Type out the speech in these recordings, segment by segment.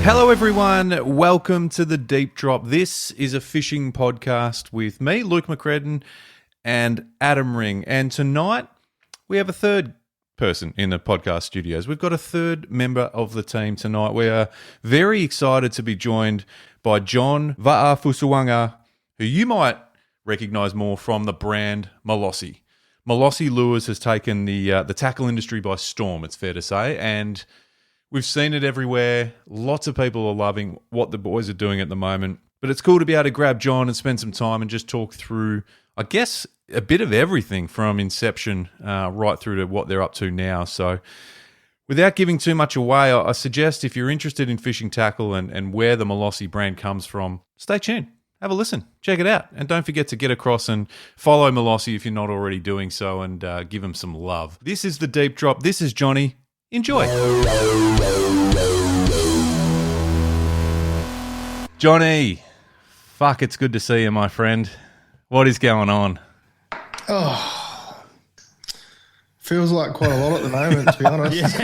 Hello everyone, welcome to the Deep Drop. This is a fishing podcast with me, Luke McCredden, and Adam Ring. And tonight we have a third person in the podcast studios. We've got a third member of the team tonight. We are very excited to be joined by Jon Va'afusuaga, who you might recognise more from the brand Malosi. Malosi Lures has taken the tackle industry by storm, it's fair to say, and we've seen it everywhere. Lots of people are loving what the boys are doing at the moment. But it's cool to be able to grab Jon and spend some time and just talk through, I guess, a bit of everything from inception right through to what they're up to now. So without giving too much away, I suggest if you're interested in fishing tackle and where the Malosi brand comes from, stay tuned. Have a listen. Check it out. And don't forget to get across and follow Malosi if you're not already doing so and give them some love. This is the Deep Drop. This is Johnny. Enjoy. Johnny, fuck, it's good to see you, my friend. What is going on? Oh, feels like quite a lot at the moment, to be honest.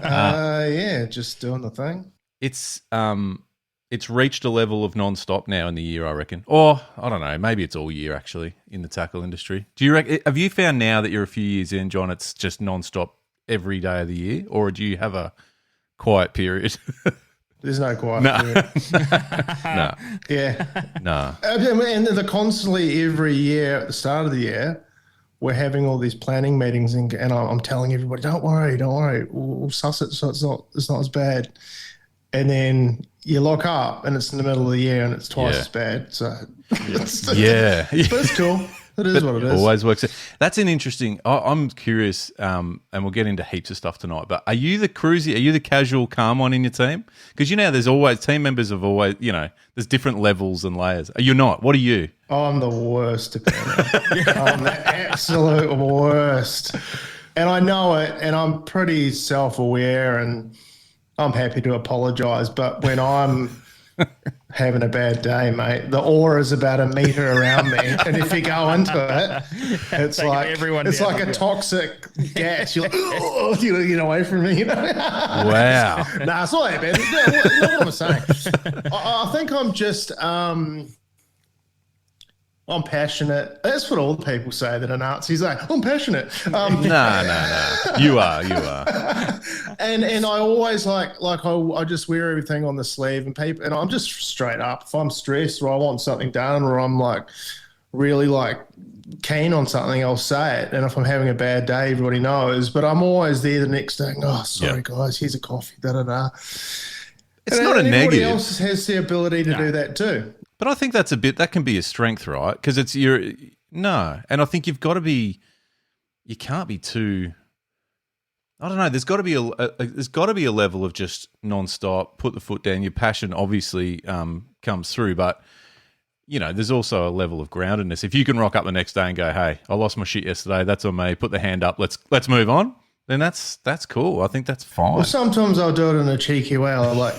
Yeah, just doing the thing. It's reached a level of non-stop now in the year, I reckon. Or, I don't know, maybe it's all year, actually, in the tackle industry. Have you found now that you're a few years in, John, it's just non-stop every day of the year? Or do you have a quiet period? There's no quiet period. No. Yeah. No. And they're constantly every year at the start of the year, we're having all these planning meetings and I'm telling everybody, don't worry, we'll suss it so it's not as bad. And then you lock up and it's in the middle of the year and it's twice as bad. So Yeah. But it's cool. It is what it is. Always works. That's an interesting. I'm curious, and we'll get into heaps of stuff tonight. But are you the cruisy? Are you the casual, calm one in your team? Because there's always team members have always. There's different levels and layers. Are you not? What are you? I'm the worst, to be honest. I'm the absolute worst, and I know it. And I'm pretty self-aware, and I'm happy to apologise. But when I'm having a bad day, mate, the aura's about a metre around me, and if you go into it, it's like a toxic gas. You're like, oh, get away from me. Wow. Nah, it's not that bad. You know what I'm saying? I think I'm just I'm passionate. That's what all the people say that are Nazis. I'm passionate. No. You are. And I always I just wear everything on the sleeve and people, and I'm just straight up. If I'm stressed or I want something done or I'm really keen on something, I'll say it. And if I'm having a bad day, everybody knows. But I'm always there the next day. Oh, sorry guys, here's a coffee. Da da da. It's not a negative. Everybody else has the ability to do that too. But I think that can be a strength, right? Because and I think you've got to be. You can't be too. I don't know. There's got to be a level of just non-stop, put the foot down. Your passion obviously comes through, but there's also a level of groundedness. If you can rock up the next day and go, "Hey, I lost my shit yesterday. That's on me. Put the hand up. Let's move on." Then that's cool. I think that's fine. Well, sometimes I'll do it in a cheeky way. I'll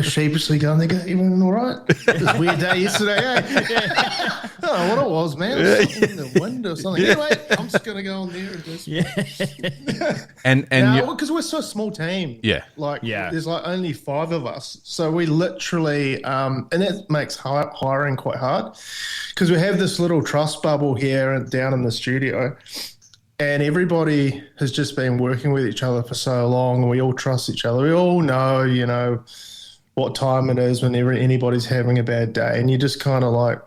sheepishly go, "You went all right? It was a weird day yesterday, eh?" I don't know what it was, man. It was something in the wind or something. Anyway, I'm just going to go on there and just... and because we're so a small team. Yeah. There's only 5 of us. So we literally, and that makes hiring quite hard because we have this little trust bubble here and down in the studio. And everybody has just been working with each other for so long, and we all trust each other. We all know, what time it is whenever anybody's having a bad day, and you just kind of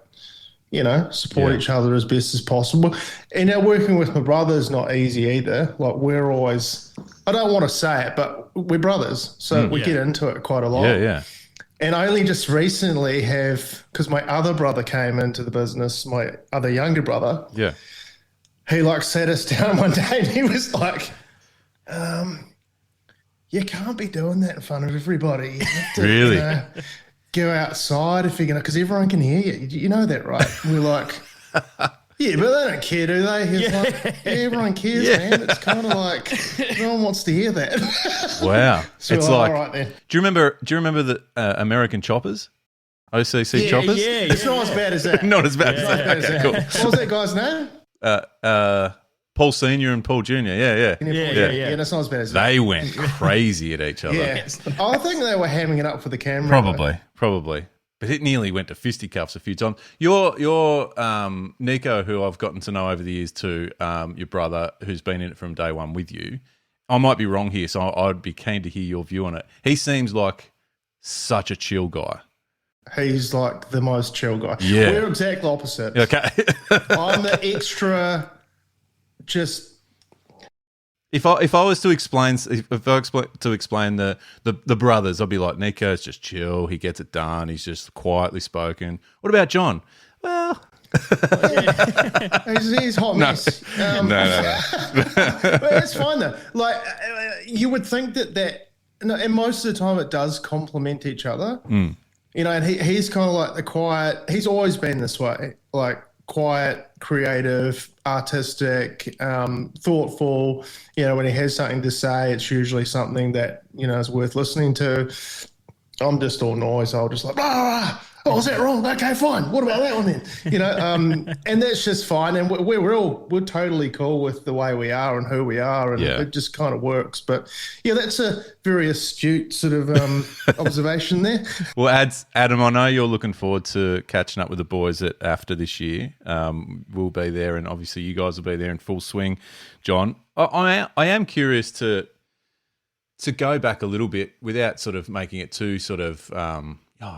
support each other as best as possible. And working with my brother is not easy either. We're always, I don't want to say it, but we're brothers, so we get into it quite a lot. Yeah. And I only just recently because my other brother came into the business, my other younger brother. Yeah. He sat us down one day and he was like, you can't be doing that in front of everybody. You have to, really? Go outside if you're going to, because everyone can hear you. You know that, right? We're like, yeah, but they don't care, do they? He's everyone cares, man. It's kind of like no one wants to hear that. Wow. So it's all right then. Do you remember the American choppers? OCC choppers? Yeah. It's not as bad as that. Not as bad as that. Okay, cool. What was that guy's name? Paul Senior and Paul Junior. Yeah. Yeah, and it's not as bad as They went crazy at each other. Yeah, I think they were hamming it up for the camera. Probably. But it nearly went to fisticuffs a few times. Your Niko, who I've gotten to know over the years too, your brother, who's been in it from day one with you. I might be wrong here, so I'd be keen to hear your view on it. He seems like such a chill guy. He's like the most chill guy. Yeah. We're exact opposite. Okay. I'm the extra, just... If I was to explain the brothers, I'd be like, Niko's just chill. He gets it done. He's just quietly spoken. What about John? Well, he's hot mess. No. But it's fine though. Like you would think that, and most of the time it does complement each other. Mm. You know, and he's kind of like the quiet. He's always been this way, like quiet, creative, artistic, thoughtful. You know, when he has something to say, it's usually something that, you know, is worth listening to. I'm just all noise. I'll just like, blah, blah, blah. Oh, is that wrong? Okay, fine. What about that one then? You know, and that's just fine. And we're totally cool with the way we are and who we are, and it just kind of works. But yeah, that's a very astute sort of observation there. Well, Adam, I know you're looking forward to catching up with the boys at after this year. We'll be there, and obviously you guys will be there in full swing. John, I am curious to go back a little bit without sort of making it too sort of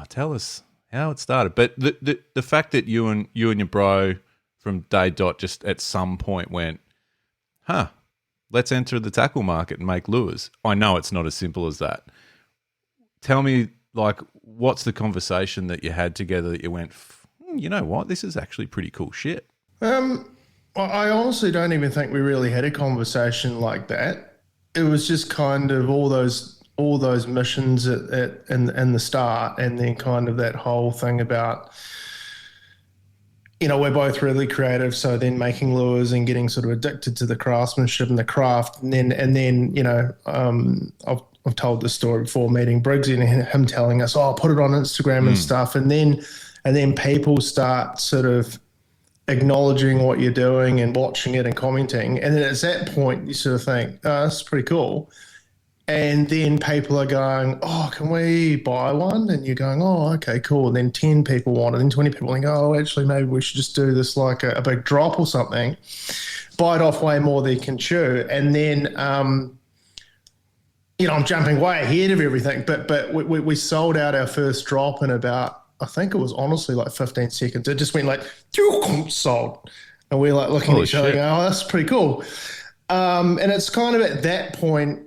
tell us how it started. But the fact that you and your bro from day dot just at some point went, let's enter the tackle market and make lures. I know it's not as simple as that. Tell me, like, what's the conversation that you had together that you went, you know what, this is actually pretty cool shit? I honestly don't even think we really had a conversation like that. It was just kind of all those missions in the start, and then kind of that whole thing about, you know, we're both really creative, so then making lures and getting sort of addicted to the craftsmanship and the craft, and then you know, I've told this story before, meeting Briggsy and him telling us, "Oh, put it on Instagram and stuff," and then people start sort of acknowledging what you're doing and watching it and commenting, and then at that point you sort of think, "Oh, that's pretty cool." And then people are going, "Oh, can we buy one?" And you're going, "Oh, okay, cool." And then 10 people want it, and 20 people think, "Oh, actually, maybe we should just do this like a big drop or something." Bite off way more than you can chew. And then, you know, I'm jumping way ahead of everything, but we sold out our first drop in about, I think it was honestly like 15 seconds. It just went like, sold. And we're like looking at each other going, "Oh, that's pretty cool." And it's kind of at that point,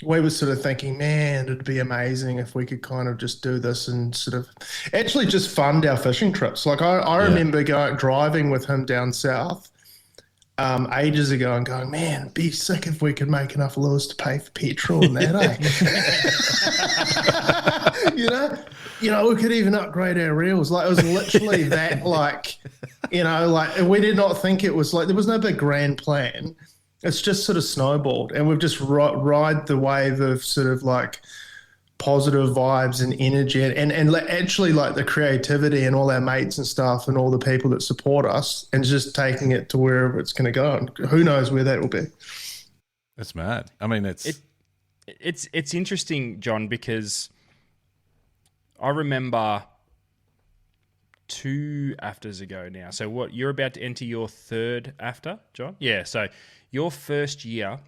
we were sort of thinking, man, it'd be amazing if we could kind of just do this and sort of actually just fund our fishing trips. Like I remember driving with him down south ages ago and going, man, it'd be sick if we could make enough lures to pay for petrol and that, eh? You know, we could even upgrade our reels. Like, it was literally that, like, you know, like, we did not think it was like, there was no big grand plan. It's just sort of snowballed, and we've just ride the wave of sort of like positive vibes and energy, and actually like the creativity and all our mates and stuff and all the people that support us, and just taking it to wherever it's going to go. And who knows where that will be. That's mad. I mean, it's interesting, John, because I remember 2 afters ago now. So what, you're about to enter your 3rd after, John? Yeah, so your first year,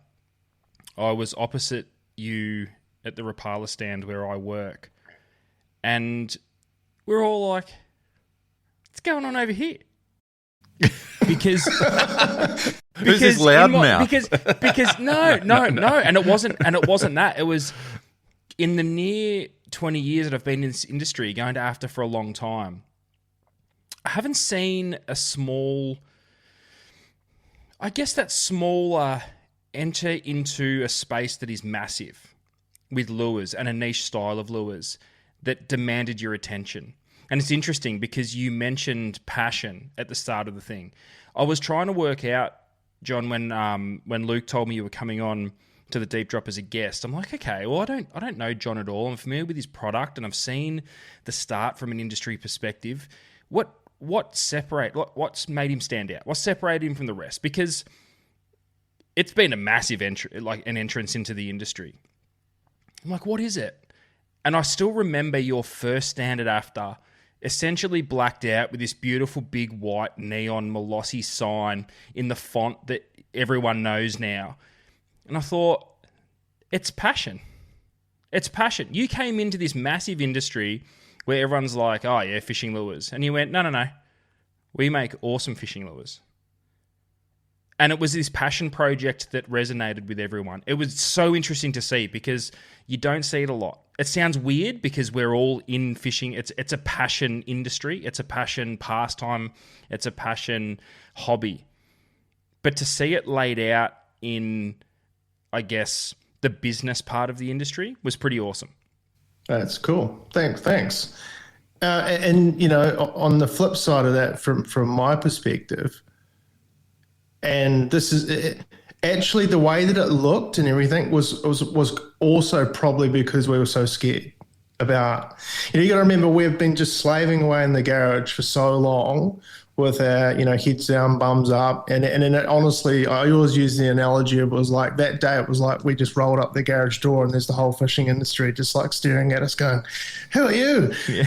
I was opposite you at the Rapala stand where I work. And we're all like, what's going on over here? Because who's this loudmouth? Because no. And it wasn't that. It was in the near 20 years that I've been in this industry, going to after for a long time, I haven't seen a small, I guess that smaller enter into a space that is massive with lures and a niche style of lures that demanded your attention. And it's interesting because you mentioned passion at the start of the thing. I was trying to work out, John, when Luke told me you were coming on to the Deep Drop as a guest, I'm like, okay, well, I don't know John at all. I'm familiar with his product, and I've seen the start from an industry perspective. what's made him stand out? What separated him from the rest? Because it's been a massive an entrance into the industry. I'm like, what is it? And I still remember your first stand at AFTA, essentially blacked out with this beautiful big white neon Malosi sign in the font that everyone knows now. And I thought, it's passion. It's passion. You came into this massive industry where everyone's like, oh yeah, fishing lures. And you went, no. We make awesome fishing lures. And it was this passion project that resonated with everyone. It was so interesting to see because you don't see it a lot. It sounds weird because we're all in fishing. It's a passion industry. It's a passion pastime. It's a passion hobby. But to see it laid out in, I guess, the business part of the industry was pretty awesome. That's cool. Thanks. And you know, on the flip side of that, from my perspective, and this is it, actually the way that it looked and everything was also probably because we were so scared about. You know, you got to remember we've been just slaving away in the garage for so long with our, you know, heads down, bums up, and it, honestly, I always use the analogy. It was like that day. It was like we just rolled up the garage door and there's the whole fishing industry just like staring at us, going, "Who are you?" Yeah.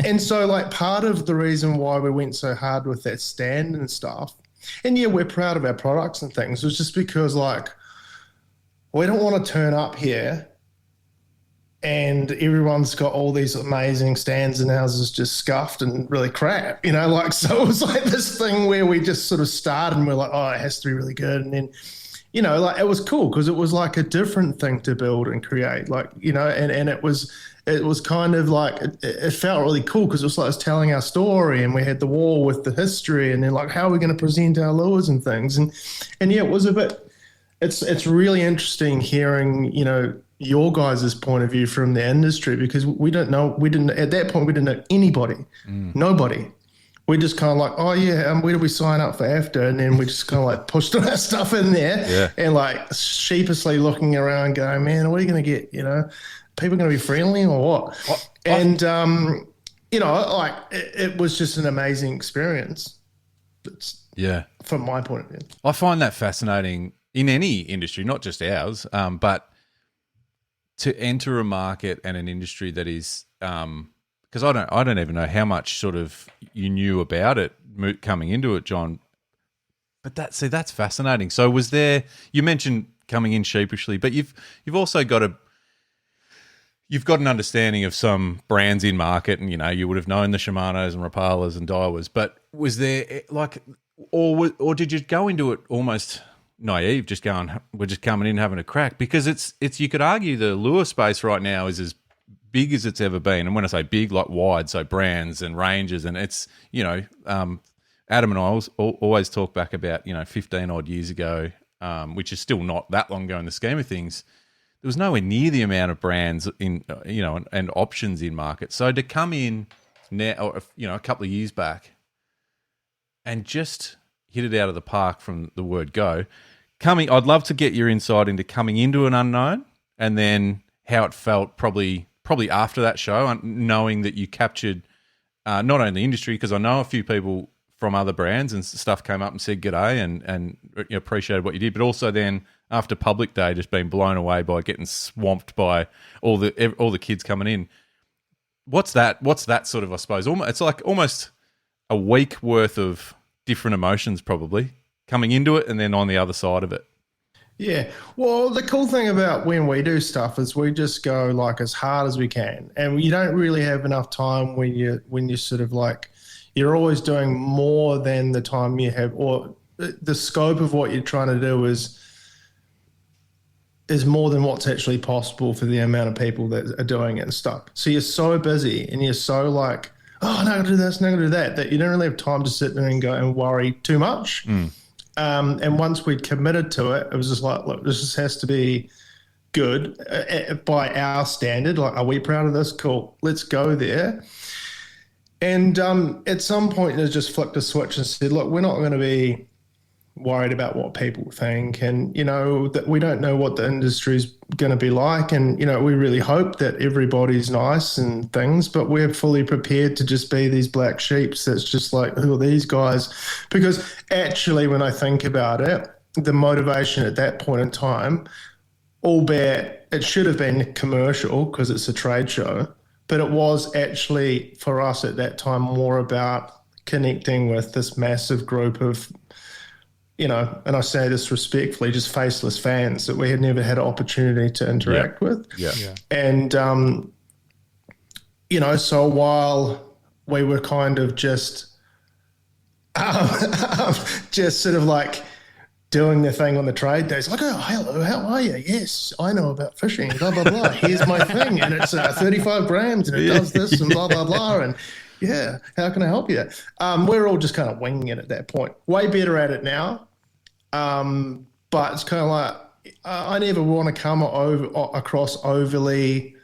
And so, like, part of the reason why we went so hard with that stand and stuff, and yeah, we're proud of our products and things, was just because, like, we don't want to turn up here and everyone's got all these amazing stands and houses just scuffed and really crap, you know, like, so it was like this thing where we just sort of started and we're like, oh, it has to be really good. And then, you know, like, it was cool because it was like a different thing to build and create, like, you know, and it was kind of like, it felt really cool because it was like us telling our story, and we had the wall with the history, and then like, how are we going to present our lures and things? And yeah, it was a bit, it's really interesting hearing, you know, your guys' point of view from the industry, because at that point, we didn't know anybody, nobody. We just kind of like, oh yeah, where do we sign up for AFTA? And then we just kind of like pushed all our stuff in there, and like sheepishly looking around going, man, are we going to get, you know, people going to be friendly or what? And, you know, like it was just an amazing experience. From my point of view. I find that fascinating in any industry, not just ours, but to enter a market and an industry that is, because I don't even know how much sort of you knew about it coming into it, John. But that's fascinating. So was there? You mentioned coming in sheepishly, but you've also got an understanding of some brands in market, and you know you would have known the Shimanos and Rapalas and Daiwas. But was there like, or did you go into it almost naive, just going, we're just coming in having a crack? Because it's you could argue the lure space right now is as big as it's ever been, and when I say big, like wide, so brands and ranges, and it's, you know, Adam and I always talk back about, you know, 15 odd years ago, which is still not that long ago in the scheme of things. There was nowhere near the amount of brands in, you know, and options in market. So to come in now, or, you know, a couple of years back, and just hit it out of the park from the word go. I'd love to get your insight into coming into an unknown, and then how it felt probably after that show, knowing that you captured not only the industry, because I know a few people from other brands and stuff came up and said g'day and you know, appreciated what you did, but also then after Public Day, just being blown away by getting swamped by all the kids coming in. What's that sort of, I suppose, it's like almost a week worth of different emotions probably coming into it and then on the other side of it. Yeah. Well, the cool thing about when we do stuff is we just go like as hard as we can, and you don't really have enough time when you sort of like, you're always doing more than the time you have, or the scope of what you're trying to do is more than what's actually possible for the amount of people that are doing it and stuff. So you're so busy and you're so like, oh, no, I gotta do this, no, I gotta do that you don't really have time to sit there and go and worry too much. And once we'd committed to it, it was just like, look, this just has to be good by our standard. Like, are we proud of this? Cool, let's go there. And at some point, it just flipped a switch and said, look, we're not going to be worried about what people think, and that we don't know what the industry's going to be like, and we really hope that everybody's nice and things, but we're fully prepared to just be these black sheeps that's just like, who are these guys? Because actually, when I think about it, the motivation at that point in time, albeit it should have been commercial because it's a trade show, but it was actually for us at that time more about connecting with this massive group of, and I say this respectfully, just faceless fans that we had never had an opportunity to interact with. Yeah. And, so while we were kind of just sort of like doing the thing on the trade days, like, oh, hello, how are you? Yes, I know about fishing, blah, blah, blah. Here's my thing, and it's 35 grams, and it does this, and blah, blah, blah, and yeah, how can I help you? We're all just kind of winging it at that point. Way better at it now. But it's kind of like, I never want to come across overly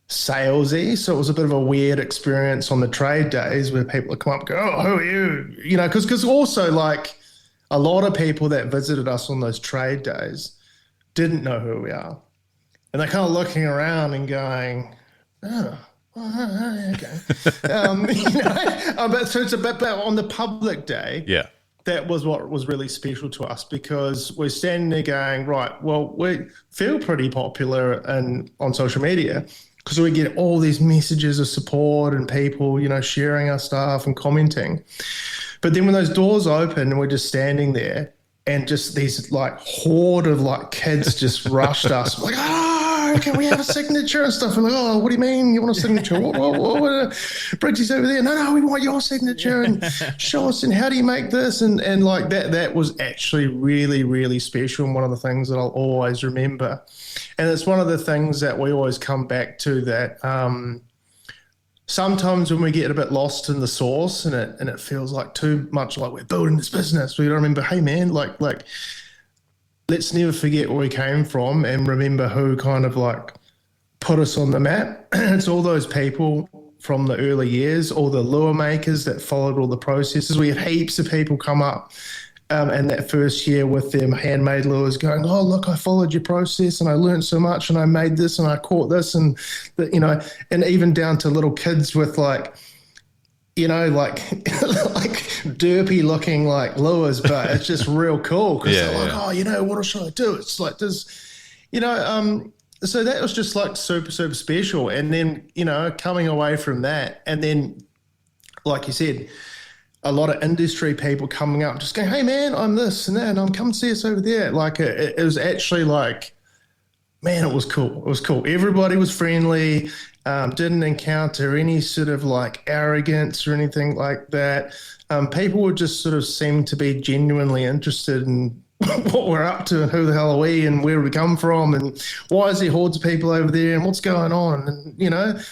salesy. So it was a bit of a weird experience on the trade days where people would come up and go, oh, who are you? Because also like a lot of people that visited us on those trade days didn't know who we are. And they're kind of looking around and going, oh, okay. But so it's a bit on the public day. Yeah. That was what was really special to us, because we're standing there going, right, well, we feel pretty popular on social media because we get all these messages of support and people, sharing our stuff and commenting. But then when those doors open and we're just standing there and just these like horde of like kids just rushed us, like, can we have a signature and stuff? And like, oh, what do you mean you want a signature? What, Bridgie's over there. No, we want your signature, and show us, and how do you make this? And like that was actually really, really special, and one of the things that I'll always remember. And it's one of the things that we always come back to, that sometimes when we get a bit lost in the sauce and it feels like too much like we're building this business, we got to remember, hey man, like let's never forget where we came from and remember who kind of like put us on the map. It's all those people from the early years, all the lure makers that followed all the processes. We had heaps of people come up in that first year with them handmade lures going, oh, look, I followed your process and I learned so much and I made this and I caught this, and and even down to little kids with like, like derpy looking like lures, but it's just real cool because they're like, oh, what should I do? It's like this, so that was just like super, super special. And then, coming away from that, and then, like you said, a lot of industry people coming up just going, hey man, I'm this and that, and I'm come see us over there. Like it was actually like, man, it was cool. It was cool. Everybody was friendly. Didn't encounter any sort of like arrogance or anything like that. People would just sort of seem to be genuinely interested in what we're up to and who the hell are we and where we come from and why is there hordes of people over there and what's going on, and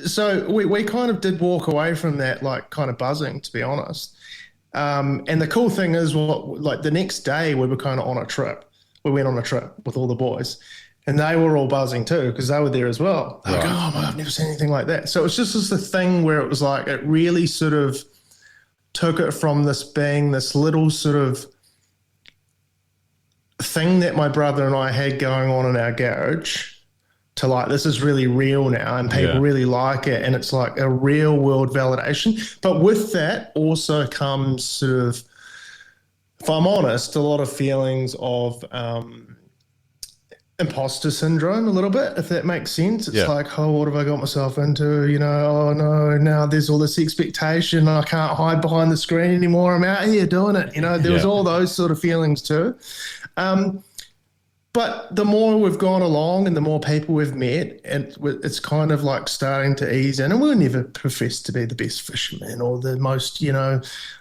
so we kind of did walk away from that like kind of buzzing, to be honest. And the cool thing is, like the next day we were kind of on a trip. We went on a trip with all the boys. And they were all buzzing too because they were there as well. Like, oh, my, I've never seen anything like that. So it was just the thing where it was like it really sort of took it from this being this little sort of thing that my brother and I had going on in our garage to like, this is really real now and people really like it, and it's like a real world validation. But with that also comes sort of, if I'm honest, a lot of feelings of imposter syndrome a little bit, if that makes sense. It's like, oh, what have I got myself into? Oh no, now there's all this expectation. I can't hide behind the screen anymore. I'm out here doing it. There was all those sort of feelings too. But the more we've gone along and the more people we've met, and it's kind of like starting to ease in. And we'll never profess to be the best fishermen or the most,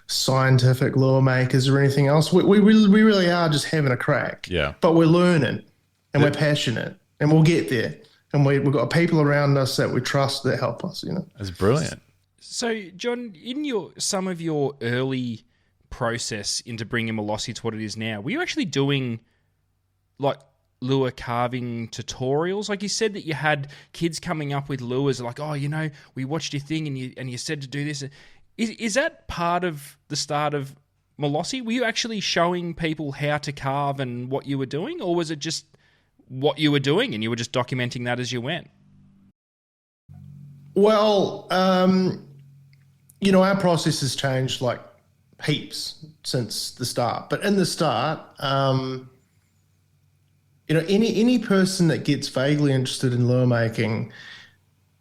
scientific lure makers or anything else. We really are just having a crack. Yeah. But we're learning. And we're passionate, and we'll get there. And we've got people around us that we trust that help us, That's brilliant. So, Jon, in some of your early process into bringing Malosi to what it is now, were you actually doing like lure carving tutorials? Like you said that you had kids coming up with lures like, oh, we watched your thing and you said to do this. Is that part of the start of Malosi? Were you actually showing people how to carve and what you were doing, or was it just what you were doing and you were just documenting that as you went? Well, our process has changed like heaps since the start. But in the start, any person that gets vaguely interested in lure making,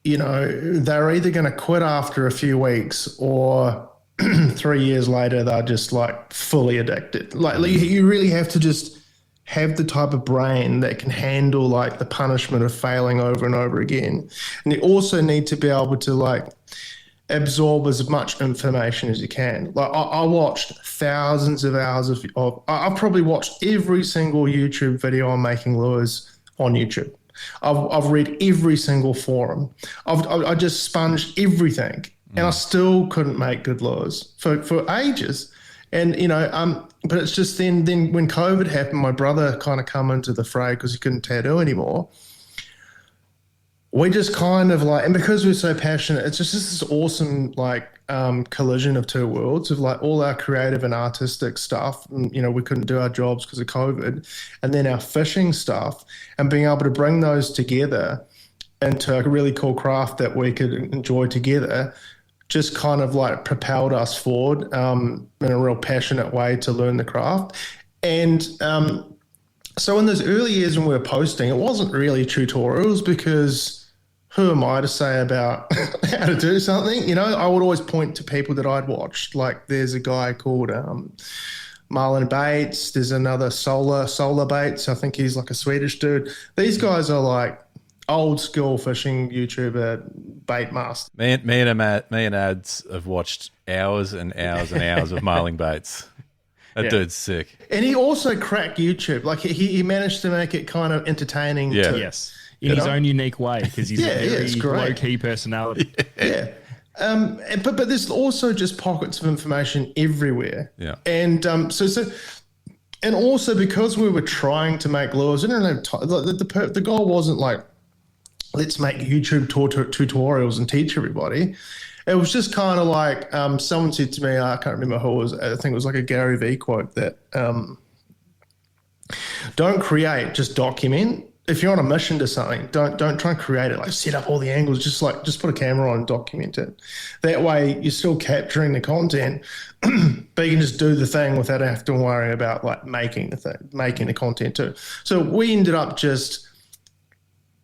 they're either going to quit after a few weeks or 3 years later, they're just like fully addicted. Like you really have to just have the type of brain that can handle like the punishment of failing over and over again. And you also need to be able to like absorb as much information as you can. Like I watched thousands of hours of I've probably watched every single YouTube video on making lures on YouTube. I've read every single forum. I just sponged everything, and I still couldn't make good lures for ages. And but it's just then when COVID happened, my brother kind of come into the fray because he couldn't tattoo anymore. We just kind of like, and because we're so passionate, it's just this awesome like collision of two worlds of like all our creative and artistic stuff. And, we couldn't do our jobs because of COVID, and then our fishing stuff, and being able to bring those together into a really cool craft that we could enjoy together just kind of like propelled us forward in a real passionate way to learn the craft. And so in those early years when we were posting, it wasn't really tutorials because who am I to say about how to do something? I would always point to people that I'd watched. Like there's a guy called Marlon Bates. There's another Solar Bates. I think he's like a Swedish dude. These guys are like old school fishing YouTuber bait master. Me and Ads have watched hours and hours and hours of Marling Baits. That dude's sick. And he also cracked YouTube. Like he managed to make it kind of entertaining. Yeah. Too. Yes. In his own unique way, because he's a very low-key personality. Yeah. But there's also just pockets of information everywhere. Yeah. And and also because we were trying to make lures, I don't know, the goal wasn't like, let's make YouTube tutorials and teach everybody. It was just kind of like someone said to me, I can't remember who it was, I think it was like a Gary Vee quote that don't create, just document. If you're on a mission to something, don't try and create it, like set up all the angles, just put a camera on and document it. That way you're still capturing the content, but you can just do the thing without having to worry about like making the content too. So we ended up just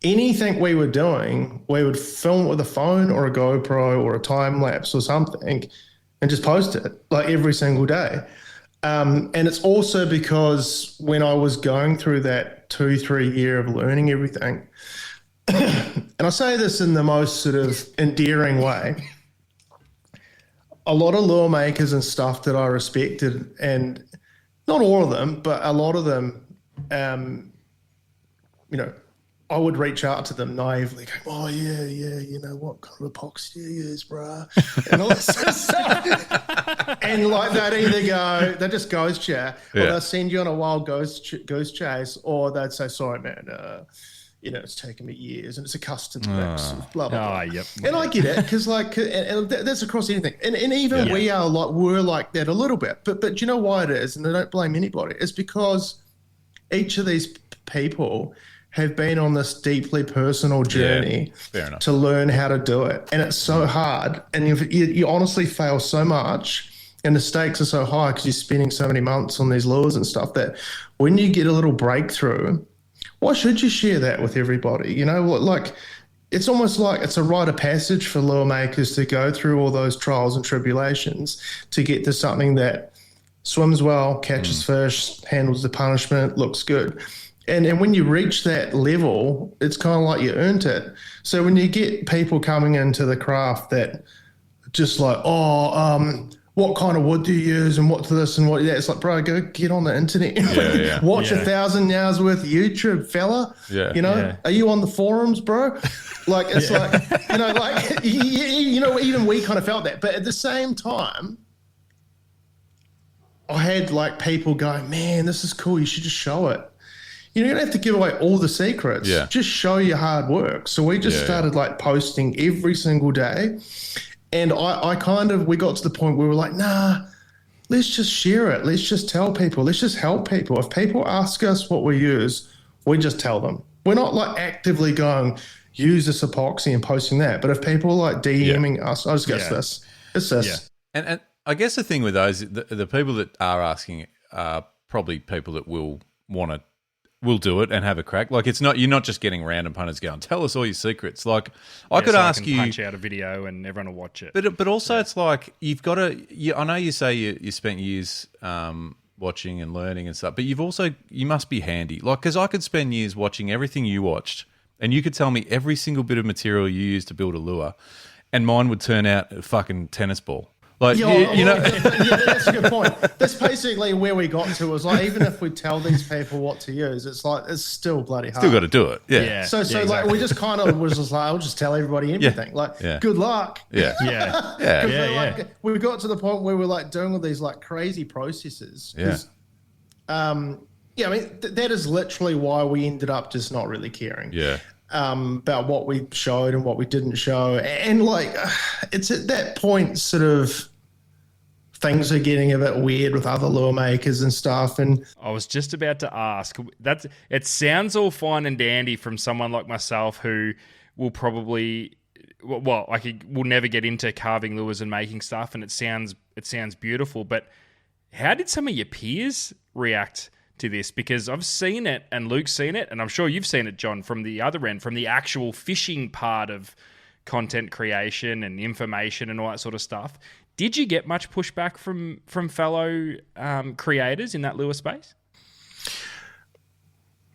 anything we were doing, we would film it with a phone or a GoPro or a time lapse or something and just post it like every single day. And it's also because when I was going through that 2-3 year of learning everything, and I say this in the most sort of endearing way, a lot of lure makers and stuff that I respected, and not all of them, but a lot of them, I would reach out to them naively, going, oh, yeah, what kind of epoxy do you use, bruh? And all this sort of stuff. And like they'd either go, they just ghost chat, or they'll send you on a wild goose chase, or they'd say, sorry, man, it's taken me years, and it's a custom mix, blah, blah, blah. Yep. And I get it, because like, and that's across anything. And even we're like that a little bit. But you know why it is? And I don't blame anybody. It's because each of these people have been on this deeply personal journey to learn how to do it. And it's so hard. And you honestly fail so much, and the stakes are so high because you're spending so many months on these lures and stuff, that when you get a little breakthrough, why should you share that with everybody? Like it's almost like it's a rite of passage for lure makers to go through all those trials and tribulations to get to something that swims well, catches fish, handles the punishment, looks good. And when you reach that level, it's kind of like you earned it. So when you get people coming into the craft that just like, what kind of wood do you use and what to this and what that, it's like, bro, go get on the internet. Watch 1,000 hours worth of YouTube, fella. Are you on the forums, bro? Like, it's like, even we kind of felt that. But at the same time, I had like people going, man, this is cool. You should just show it. You don't have to give away all the secrets. Just show your hard work. So we just started like posting every single day. And we got to the point where we were like, nah, let's just share it. Let's just tell people. Let's just help people. If people ask us what we use, we just tell them. We're not like actively going, use this epoxy and posting that. But if people are like DMing us, I just guess this. It's this. Yeah. And I guess the thing with those, the people that are asking are probably people that will do it and have a crack. Like you're not just getting random punters going, tell us all your secrets. Like I could ask you, punch out a video and everyone will watch it. But also it's like you've got to. I know you say you spent years watching and learning and stuff, but you must be handy. Like because I could spend years watching everything you watched, and you could tell me every single bit of material you used to build a lure, and mine would turn out a fucking tennis ball. Like, you know, that's a good point. That's basically where we got to. Was like, even if we tell these people what to use, it's like it's still bloody hard. Still got to do it. Yeah. So exactly. like we just kind of was just like, I'll just tell everybody everything. Like, good luck. Yeah. Like, we got to the point where we're like doing all these like crazy processes. Yeah. I mean, that is literally why we ended up just not really caring. Yeah. About what we showed and what we didn't show. And like, it's at that point sort of things are getting a bit weird with other lure makers and stuff. And I was just about to ask, it sounds all fine and dandy from someone like myself who will probably, will never get into carving lures and making stuff. And it sounds beautiful, but how did some of your peers react to this? Because I've seen it and Luke's seen it, and I'm sure you've seen it, John, from the other end, from the actual fishing part of content creation and information and all that sort of stuff. Did you get much pushback from fellow creators in that lure space?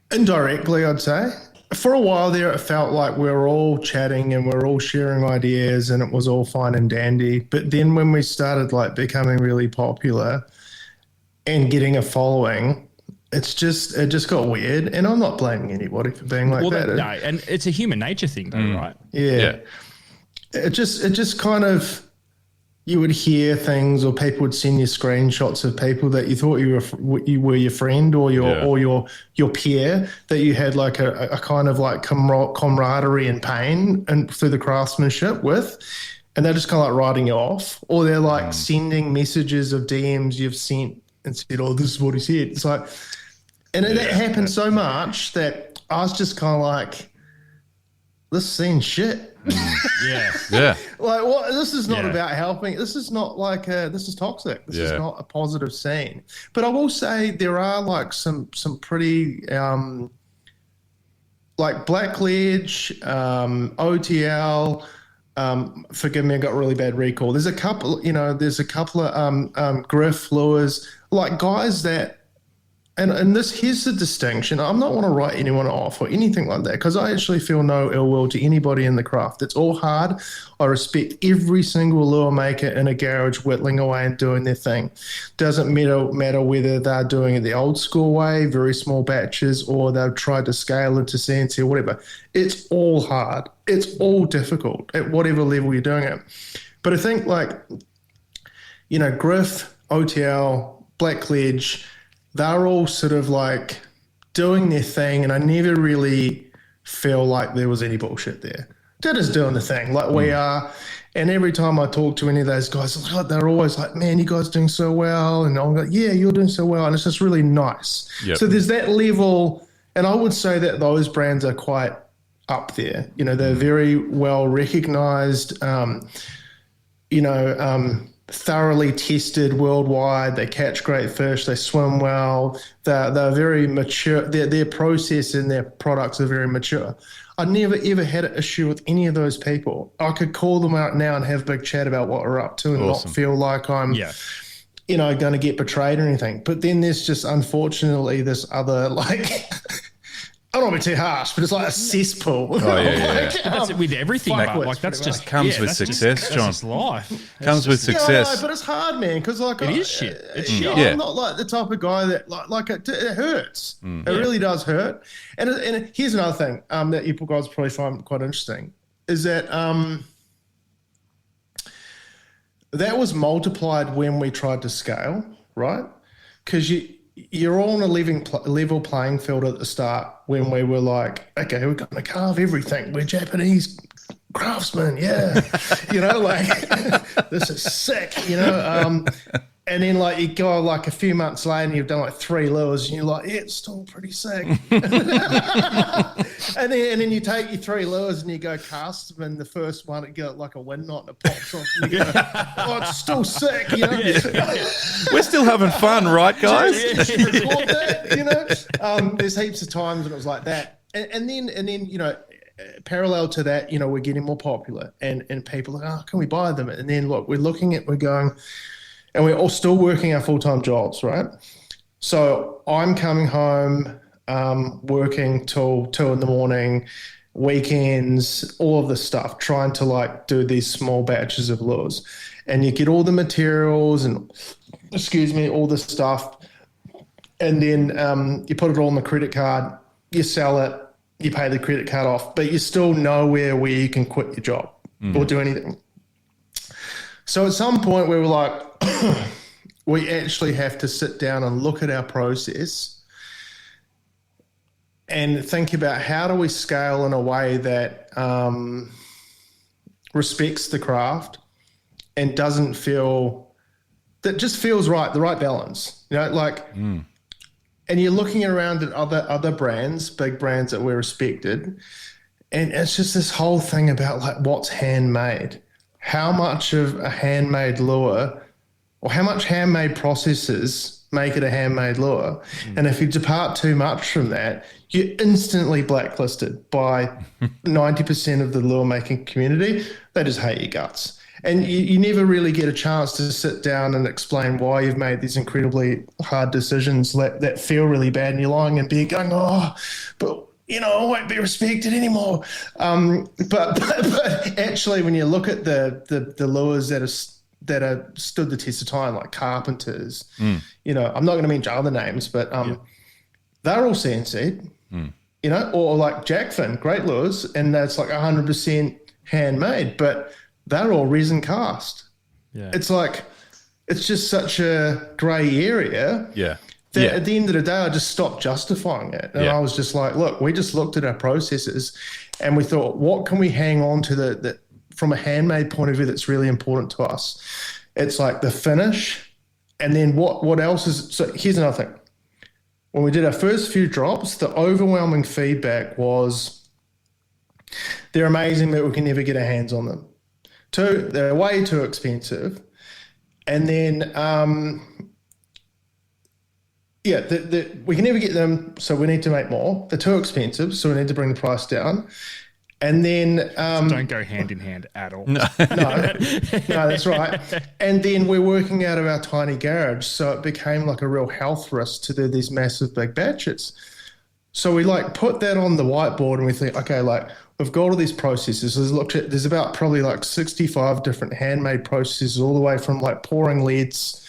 Indirectly, I'd say. For a while there, it felt like we were all chatting and we were all sharing ideas and it was all fine and dandy. But then when we started like becoming really popular and getting a following, it just got weird. And I'm not blaming anybody for being like that. No, and it's a human nature thing though, right? Yeah. It just kind of, you would hear things or people would send you screenshots of people that you thought you were your friend or your peer, that you had like a kind of like camaraderie and pain and through the craftsmanship with, and they're just kind of like writing you off, or they're like sending messages of DMs you've sent and said, oh, this is what he said. It's like, and that happened so much that I was just kind of like, this scene's shit. Yeah. Like, what? This is not about helping. This is not like this is toxic. This is not a positive scene. But I will say there are like some pretty like Blackledge, OTL. Forgive me, I got really bad recall. There's a couple of Griff lures, like guys that. And here's the distinction. I'm not want to write anyone off or anything like that, because I actually feel no ill will to anybody in the craft. It's all hard. I respect every single lure maker in a garage whittling away and doing their thing. Doesn't matter whether they're doing it the old school way, very small batches, or they've tried to scale into CNC or whatever. It's all hard. It's all difficult at whatever level you're doing it. But I think like, Griff, OTL, Blackledge, they're all sort of like doing their thing, and I never really feel like there was any bullshit there. They're just doing the thing like we are. And every time I talk to any of those guys, they're always like, man, you guys are doing so well. And I'm like, yeah, you're doing so well. And it's just really nice. Yep. So there's that level. And I would say that those brands are quite up there. They're very well recognized, thoroughly tested worldwide. They catch great fish. They swim well. They're very mature. Their process and their products are very mature. I never ever had an issue with any of those people. I could call them out now and have a big chat about what we're up to and not feel like I'm, going to get betrayed or anything. But then there's just unfortunately this other like. I don't want to be too harsh, but it's like a cesspool. Oh, yeah. That's it with everything. That's just comes with success, John. That's just life. Comes with success. No, but it's hard, man, because like it is shit. It's shit. I'm not like the type of guy that like it hurts. It really does hurt. And here's another thing that you guys probably find quite interesting is that that was multiplied when we tried to scale, right? Because you're all on a level playing field at the start when we were like, okay, we're going to carve everything. We're Japanese craftsmen, yeah. Like, this is sick, And then like you go like a few months later and you've done like 3 lures and you're like, yeah, it's still pretty sick. and then you take your 3 lures and you go cast them, and the first one it got like a wind knot and it pops off and you go, oh, it's still sick, you know. We're still having fun, right, guys? Record that, you know. There's heaps of times when it was like that, and then you know, parallel to that, you know, we're getting more popular and people are like, oh, can we buy them? And then look, we're going. And we're all still working our full-time jobs, right? So I'm coming home, working till 2 in, weekends, all of this stuff, trying to like do these small batches of lures. And you get all the materials and, all this stuff. And then you put it all on the credit card, you sell it, you pay the credit card off, but you're still nowhere where you can quit your job or do anything. So at some point we were like, we actually have to sit down and look at our process and think about how do we scale in a way that respects the craft and doesn't feel, that just feels right, the right balance, you know, like, and you're looking around at other brands, big brands that we're respected, and it's just this whole thing about like what's handmade. How much of a handmade lure or how much handmade processes make it a handmade lure? And if you depart too much from that, you're instantly blacklisted by 90% of the lure making community. They just hate your guts. And you never really get a chance to sit down and explain why you've made these incredibly hard decisions that feel really bad, and you're lying in bed going, oh, but you know, I won't be respected anymore. But actually, when you look at the lures that are stood the test of time, like Carpenters, you know, I'm not going to mention other names, but they're all CNC'd, you know, or like Jackfin, great lures, and that's like 100% handmade, but they're all resin cast. Yeah. It's like, it's just such a grey area. Yeah. At the end of the day, I just stopped justifying it. And I was just like, look, we just looked at our processes and we thought, what can we hang on to that from a handmade point of view that's really important to us? It's like the finish. And then what else is, so here's another thing. When we did our first few drops, the overwhelming feedback was they're amazing, but we can never get our hands on them. 2, they're way too expensive. And then, we can never get them, so we need to make more. They're too expensive, so we need to bring the price down. And then... so don't go hand in hand at all. No, that's right. And then we're working out of our tiny garage, so it became like a real health risk to do these massive big batches. So we like put that on the whiteboard and we think, okay, like we've got all these processes. There's about probably like 65 different handmade processes, all the way from like pouring leads,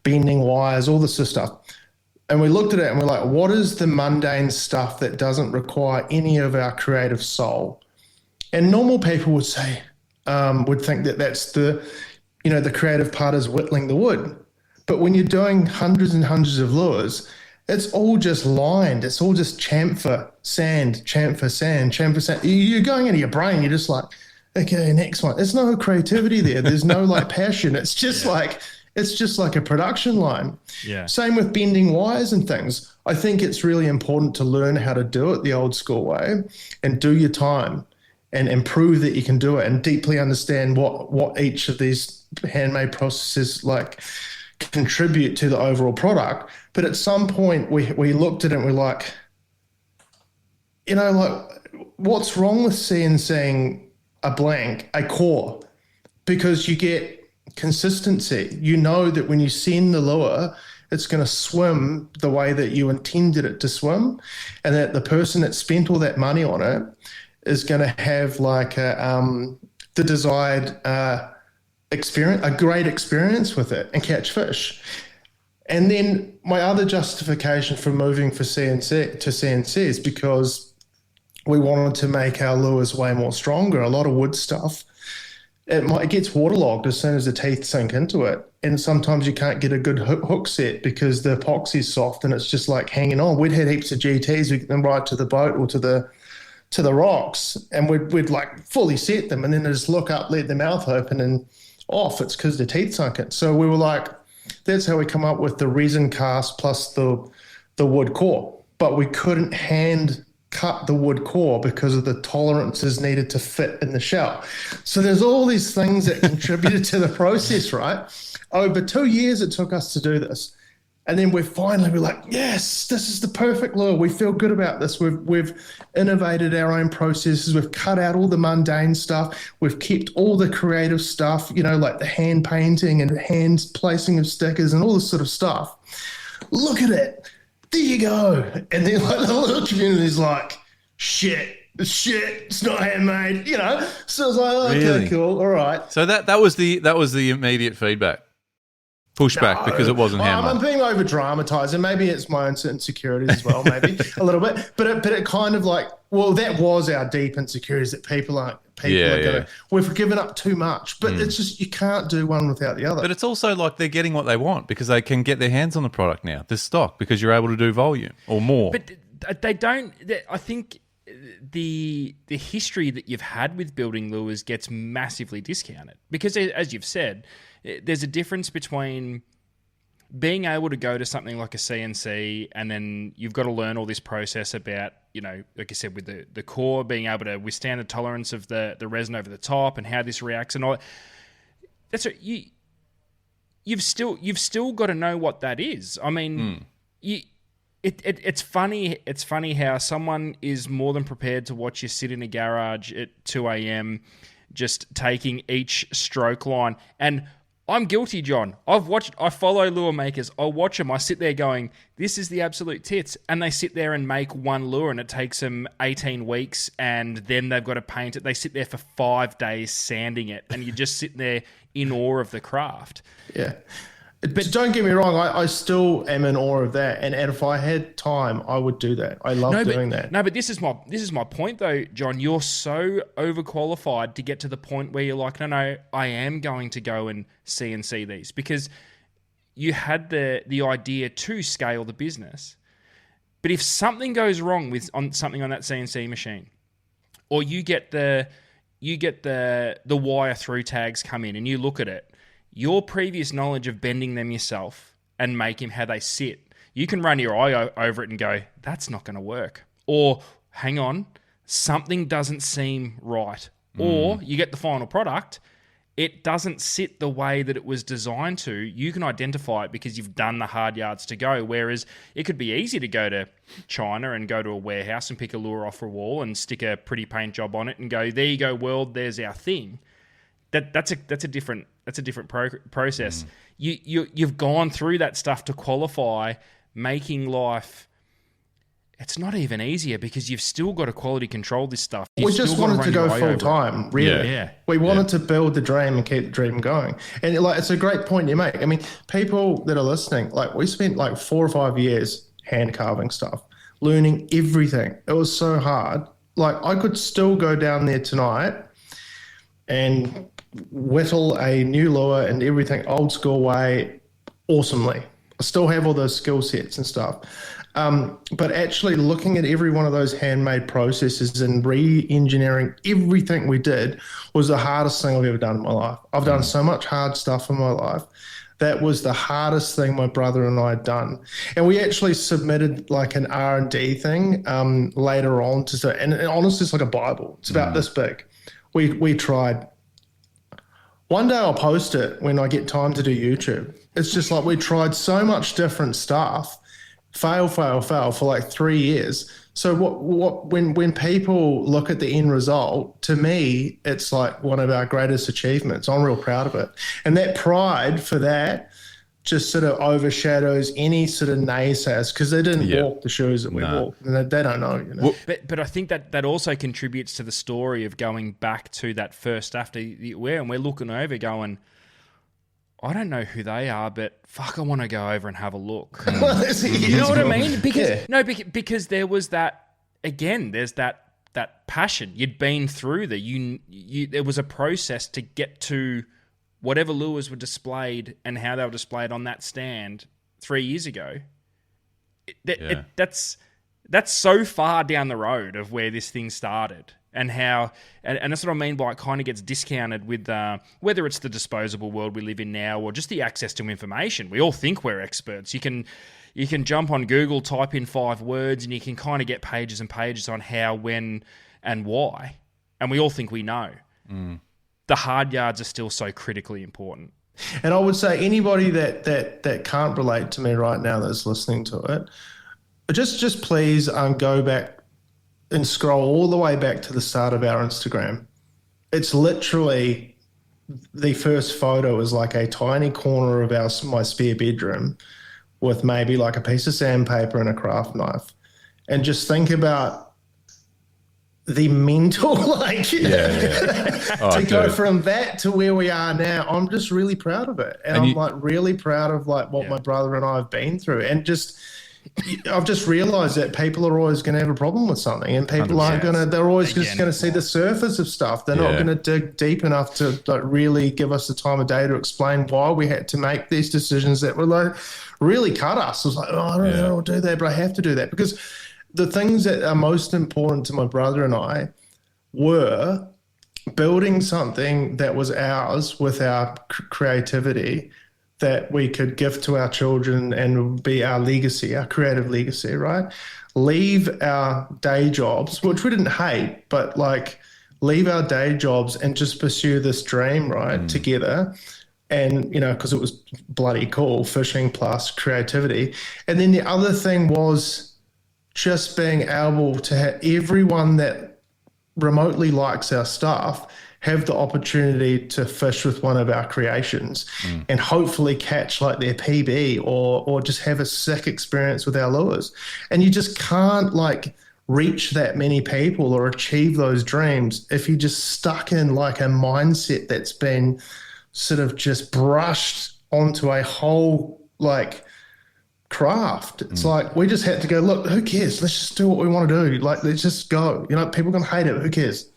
bending wires, all this sort of stuff. And we looked at it and we're like, what is the mundane stuff that doesn't require any of our creative soul? And normal people would say, would think that that's the creative part is whittling the wood. But when you're doing hundreds and hundreds of lures, it's all just lined. It's all just chamfer, sand, chamfer, sand, chamfer, sand. You're going into your brain. You're just like, okay, next one. There's no creativity there. There's no like passion. It's just like a production line. Yeah. Same with bending wires and things. I think it's really important to learn how to do it the old school way and do your time and prove that you can do it and deeply understand what each of these handmade processes like contribute to the overall product. But at some point we looked at it and we're like, you know, like what's wrong with CNCing a core? Because you get consistency. You know that when you send the lure, it's going to swim the way that you intended it to swim, and that the person that spent all that money on it is going to have like the desired experience, a great experience with it, and catch fish. And then my other justification for moving to CNC is because we wanted to make our lures way more stronger. A lot of wood stuff, it gets waterlogged as soon as the teeth sink into it. And sometimes you can't get a good hook set because the epoxy's soft and it's just like hanging on. We'd had heaps of GTs, we get them right to the boat or to the rocks, and we'd like fully set them, and then they just look up, let their mouth open and off. It's because the teeth sunk it. So we were like, That's how we come up with the resin cast plus the wood core. But we couldn't hand cut the wood core because of the tolerances needed to fit in the shell. So there's all these things that contributed to the process, right? Over 2 years it took us to do this. And then we're like, yes, this is the perfect lure. We feel good about this. We've innovated our own processes. We've cut out all the mundane stuff. We've kept all the creative stuff, like the hand painting and hand placing of stickers and all this sort of stuff. Look at it. There you go. And then the little community's like, shit, it's not handmade, So I was like, okay, Really? cool, all right. So that was the immediate feedback. Pushback because it wasn't handmade. I'm being over dramatized, and maybe it's my own insecurities as well, maybe a little bit. But it kind of like, well, that was our deep insecurities that people are going. We've given up too much, but it's just you can't do one without the other. But it's also like they're getting what they want because they can get their hands on the product now. There's stock because you're able to do volume or more. But they don't. I think the history that you've had with building lures gets massively discounted because, as you've said, there's a difference between being able to go to something like a CNC and then you've got to learn all this process about, like I said, with the core, being able to withstand the tolerance of the resin over the top and how this reacts and all. That's what you've still got to know what that is. I mean, It's funny. It's funny how someone is more than prepared to watch you sit in a garage at 2 a.m. just taking each stroke line. And I'm guilty, John. I follow lure makers. I watch them. I sit there going, this is the absolute tits. And they sit there and make one lure and it takes them 18 weeks and then they've got to paint it. They sit there for 5 days sanding it and you just sit there in awe of the craft. Yeah. But don't get me wrong, I still am in awe of that. And if I had time, I would do that. I love doing that. No, but this is my point though, John. You're so overqualified to get to the point where you're like, no, I am going to go and CNC these because you had the idea to scale the business. But if something goes wrong on something on that CNC machine, or you get the wire through tags come in and you look at it, your previous knowledge of bending them yourself and making how they sit, you can run your eye over it and go, that's not going to work. Or, hang on, something doesn't seem right. Or you get the final product, it doesn't sit the way that it was designed to. You can identify it because you've done the hard yards to go. Whereas it could be easy to go to China and go to a warehouse and pick a lure off a wall and stick a pretty paint job on it and go, there you go, world, there's our thing. That's a different process. You've gone through that stuff to qualify, making life. It's not even easier because you've still got to quality control this stuff. We just wanted to go full time, really. Yeah. We wanted to build the dream and keep the dream going. And it's a great point you make. I mean, people that are listening, we spent 4 or 5 years hand carving stuff, learning everything. It was so hard. I could still go down there tonight and whittle a new lure and everything old school way awesomely. I still have all those skill sets and stuff. But actually looking at every one of those handmade processes and re-engineering everything we did was the hardest thing I've ever done in my life. I've done so much hard stuff in my life. That was the hardest thing my brother and I had done. And we actually submitted an R&D thing later on and honestly, it's like a Bible. It's about this big. We tried. One day I'll post it when I get time to do YouTube. It's just we tried so much different stuff, fail for 3 years. So when people look at the end result, to me, it's one of our greatest achievements. I'm real proud of it. And that pride for that just sort of overshadows any sort of naysayers because they didn't walk the shoes that we walked. And they don't know, But I think that also contributes to the story of going back to that first after you wear, and we're looking over going, I don't know who they are, but fuck, I want to go over and have a look. You know what I mean? Because there was that, again, there's that passion. You'd been through there was a process to get to whatever lures were displayed and how they were displayed on that stand 3 years ago. That's so far down the road of where this thing started. and how, and that's what I mean by it kind of gets discounted with whether it's the disposable world we live in now or just the access to information. We all think we're experts. You can jump on Google, type in 5 words, and you can kind of get pages and pages on how, when, and why. And we all think we know. The hard yards are still so critically important. And I would say anybody that can't relate to me right now that's listening to it, just please go back and scroll all the way back to the start of our Instagram. It's literally the first photo is like a tiny corner of my spare bedroom with maybe like a piece of sandpaper and a craft knife. And just think about the mental, to go from that to where we are now. I'm just really proud of it. And I'm really proud of what my brother and I have been through. And I've just realized that people are always going to have a problem with something, and people aren't going to, they're always just going to see the surface of stuff. They're not going to dig deep enough to really give us the time of day to explain why we had to make these decisions that were really cut us. It was like, I don't know how to do that, but I have to do that. Because the things that are most important to my brother and I were building something that was ours with our creativity that we could give to our children and be our legacy, our creative legacy, right? Leave our day jobs, which we didn't hate, but leave our day jobs and just pursue this dream, right, together. And, because it was bloody cool, fishing plus creativity. And then the other thing was just being able to have everyone that remotely likes our stuff have the opportunity to fish with one of our creations and hopefully catch their PB or just have a sick experience with our lures. And you just can't reach that many people or achieve those dreams if you're just stuck in a mindset that's been sort of just brushed onto a whole craft. It's we just had to go, look, who cares? Let's just do what we want to do. Let's just go. People are going to hate it. Who cares?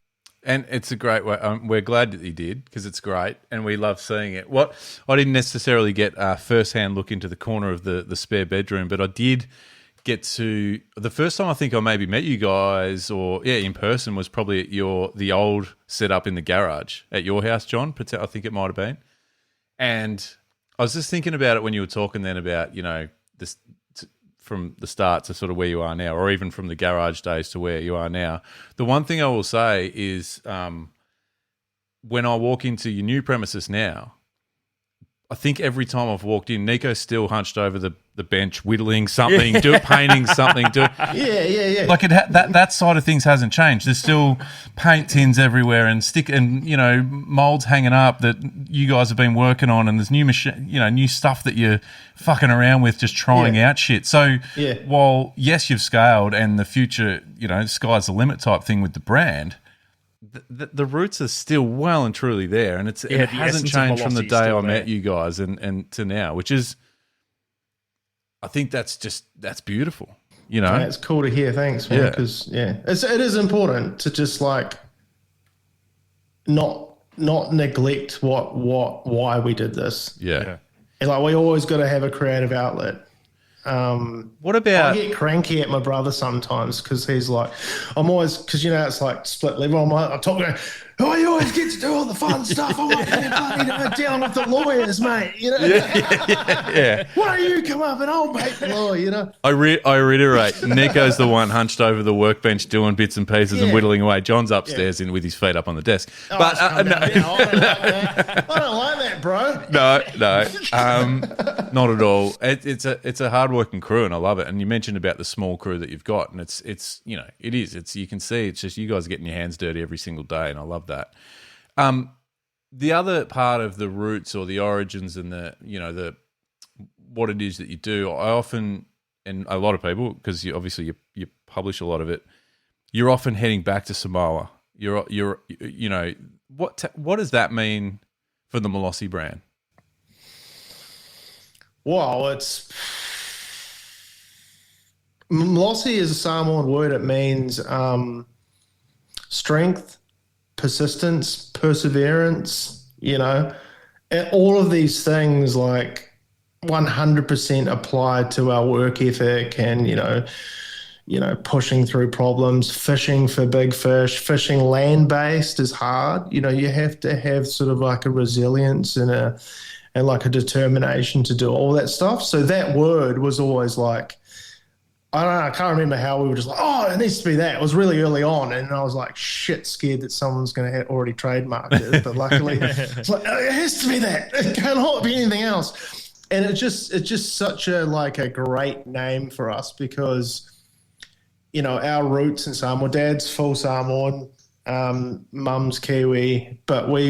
And it's a great way. We're glad that you did, because it's great, and we love seeing it. What I didn't necessarily get a first-hand look into the corner of the spare bedroom, but I did get to the first time I think I maybe met you guys, in person, was probably at the old setup in the garage at your house, John. I think it might have been. And I was just thinking about it when you were talking then about this. From the start to sort of where you are now, or even from the garage days to where you are now. The one thing I will say is when I walk into your new premises now, I think every time I've walked in, Niko's still hunched over the bench, whittling something, painting something. Yeah. That side of things hasn't changed. There's still paint tins everywhere and molds hanging up that you guys have been working on, and there's new new stuff that you're fucking around with, just trying out shit. So while yes, you've scaled, and the future, sky's the limit type thing with the brand, the roots are still well and truly there, and it hasn't changed from the day I met you guys and to now, which is, I think that's beautiful. Yeah, it's cool to hear. Thanks, man. Because it is important to just not neglect why we did this. Yeah. And we always got to have a creative outlet. What about? I get cranky at my brother sometimes because he's I'm always, because it's split level. I'm talking. Oh, you always get to do all the fun stuff. I'm bloody dealing with the lawyers, mate. Yeah. Why don't you come up and I'll make the law? I reiterate. Niko's the one hunched over the workbench doing bits and pieces and whittling away. John's upstairs with his feet up on the desk. Oh, but no, I don't like that, bro. No, not at all. It's a hardworking crew, and I love it. And you mentioned about the small crew that you've got, and it is. You can see it's just you guys getting your hands dirty every single day, and I love that. The other part of the roots or the origins and the what it is that you do, I often, and a lot of people, because you publish a lot of it, you're often heading back to Samoa. What does that mean for the Malosi brand? Well, Malosi is a Samoan word. It means strength, persistence, perseverance, and all of these things 100% apply to our work ethic and, pushing through problems, fishing for big fish, fishing land-based is hard. You have to have sort of like a resilience and like a determination to do all that stuff. So that word was always like, I don't know, I can't remember how we were just like, oh, it needs to be that. It was really early on, and I was like, shit, scared that someone's going to already trademarked it. But luckily, it's like, it has to be that. It cannot be anything else. And it's just such a great name for us because, our roots in Samoa, Dad's full Samoan, Mum's Kiwi, but we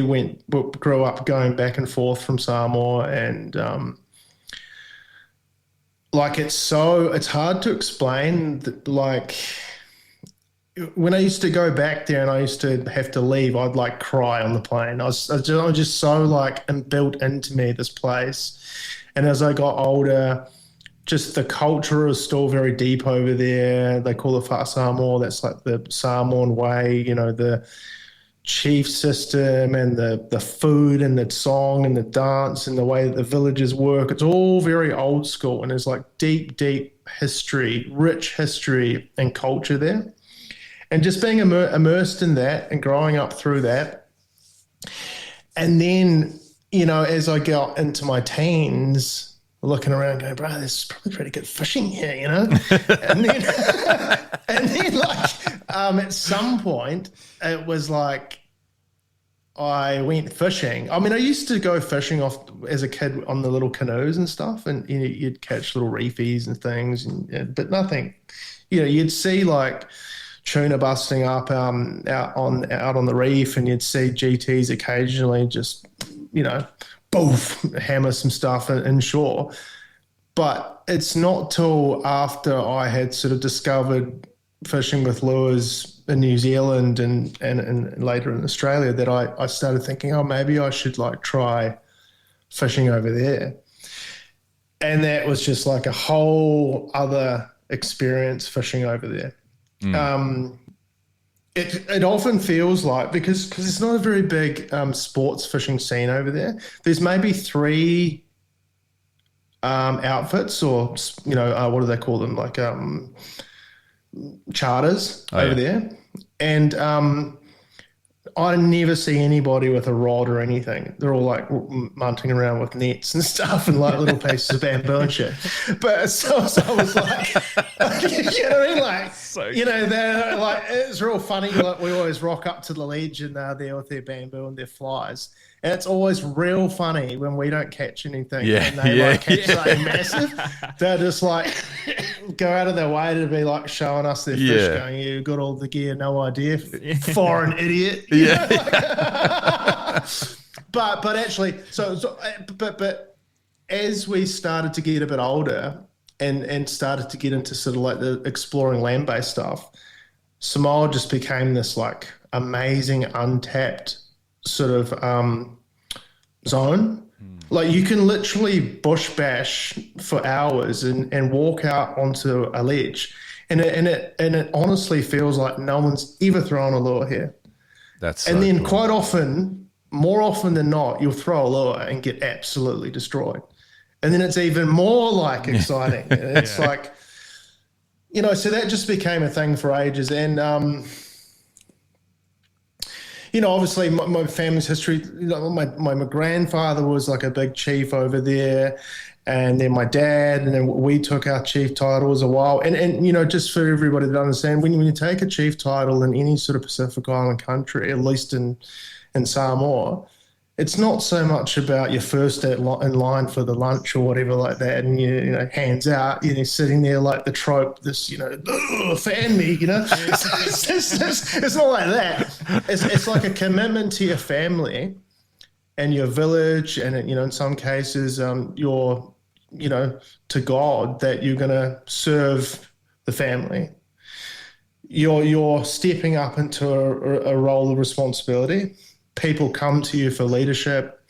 grew up going back and forth from Samoa, and it's hard to explain. When I used to go back there and I used to have to leave, I'd cry on the plane. I was just so built into me, this place. And as I got older, just the culture is still very deep over there. They call it Wha Samoa. That's like the Samoan way, the chief system and the food and the song and the dance and the way that the villages work. It's all very old school, and there's deep, deep history, rich history and culture there. And just being immersed in that and growing up through that. And then, as I got into my teens, looking around going, bro, there's probably pretty good fishing here, and then at some point it was I went fishing. I mean, I used to go fishing as a kid on the little canoes and stuff, and you'd catch little reefies and things, but nothing. You'd see tuna busting up out on the reef, and you'd see GTs occasionally just boof, hammer some stuff inshore. But it's not till after I had sort of discovered fishing with lures in New Zealand and later in Australia that I started thinking, oh, maybe I should try fishing over there. And that was just a whole other experience fishing over there. It often feels because it's not a very big sports fishing scene over there. There's maybe 3 outfits, or what do they call them? Charters over there, and I never see anybody with a rod or anything. They're all munting around with nets and stuff and little pieces of bamboo and shit. But so I was you know what I mean? So they're it's real funny. We always rock up to the ledge and they're there with their bamboo and their flies. And it's always real funny when we don't catch anything. Yeah. And they catch something massive. They're just go out of their way to be showing us their fish, going, you got all the gear, no idea, foreign idiot. Yeah. But actually, but as we started to get a bit older and started to get into sort of the exploring land-based stuff, Samoa just became this amazing untapped sort of zone. You can literally bush bash for hours and walk out onto a ledge, and it honestly feels like no one's ever thrown a lure here. And then quite often, more often than not, you'll throw a lure and get absolutely destroyed, and then it's even more exciting. It's so that just became a thing for ages. And obviously my family's history, my grandfather was a big chief over there, and then my dad, and then we took our chief title as a while. And just for everybody to understand, when you take a chief title in any sort of Pacific Island country, at least in Samoa, it's not so much about your first in line for the lunch or whatever like that, and hands out, sitting there like the trope, this fan me, it's not like that. It's like a commitment to your family and your village, and in some cases your to God, that you're going to serve the family. You're stepping up into a role of responsibility. People come to you for leadership.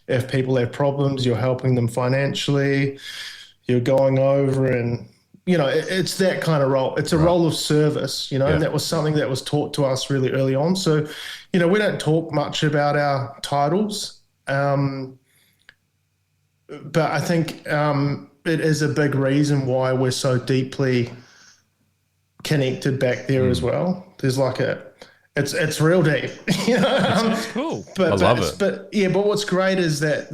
If people have problems, you're helping them financially. You're going over and, it's that kind of role. It's a role of service, and that was something that was taught to us really early on. So, we don't talk much about our titles. But I think it is a big reason why we're so deeply connected back there as well. There's like it's real deep, you know. That's cool. But I love it. But what's great is that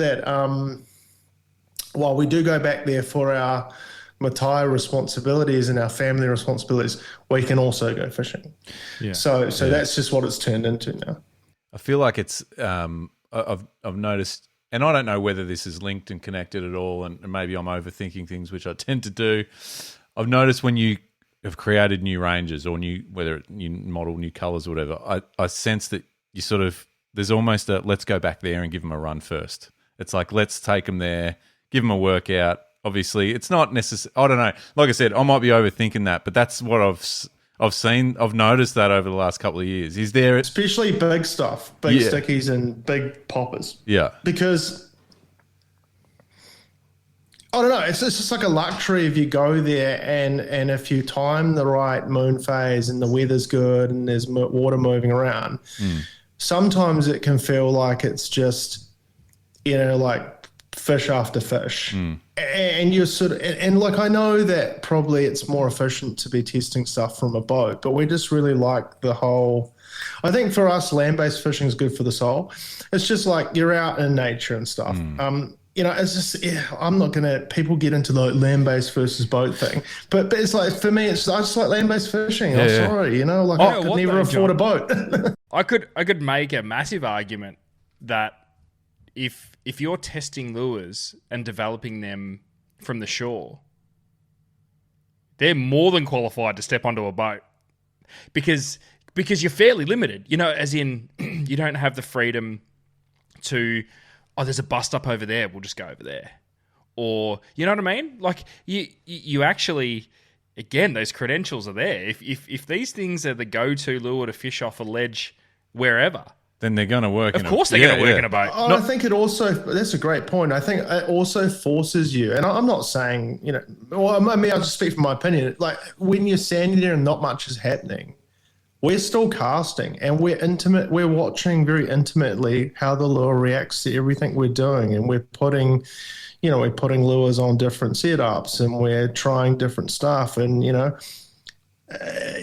while we do go back there for our Matai responsibilities and our family responsibilities, we can also go fishing. Yeah. So that's just what it's turned into now. I feel like it's I've noticed, and I don't know whether this is linked and connected at all, and maybe I'm overthinking things, which I tend to do. I've noticed when you have created new ranges or whether you model new colors or whatever, I sense that you sort of, there's almost a let's go back there and give them a run first. It's like, let's take them there, give them a workout. Obviously, it's not necessary. I don't know. Like I said, I might be overthinking that, but that's what I've seen. I've noticed that over the last couple of years. Is there, especially big stuff, big stickies and big poppers? Yeah, because I don't know. It's just like a luxury if you go there and if you time the right moon phase and the weather's good and there's water moving around. Sometimes it can feel like it's just, you know, like fish after fish. And you're sort of, and like, I know that probably it's more efficient to be testing stuff from a boat, but we just really like the whole, I think for us, land-based fishing is good for the soul. It's just like you're out in nature and stuff. You know, it's just, I'm not going to, people get into the land-based versus boat thing, but it's like, for me, I just like land-based fishing. I'm sorry, you know, like I could never afford a boat. I could make a massive argument that if you're testing lures and developing them from the shore, they're more than qualified to step onto a boat because you're fairly limited, you know, as in you don't have the freedom to, oh, there's a bust up over there, we'll just go over there. Or, you know what I mean? Like you actually, again, those credentials are there. If these things are the go-to lure to fish off a ledge wherever, then they're going to work. Of course they're going to work in a boat. I think it also, that's a great point. I think it also forces you, and I'm not saying, you know, well, I mean, I'll just speak from my opinion. Like when you're standing there and not much is happening, we're still casting and we're watching very intimately how the lure reacts to everything we're doing. And we're putting lures on different setups and we're trying different stuff. And, you know,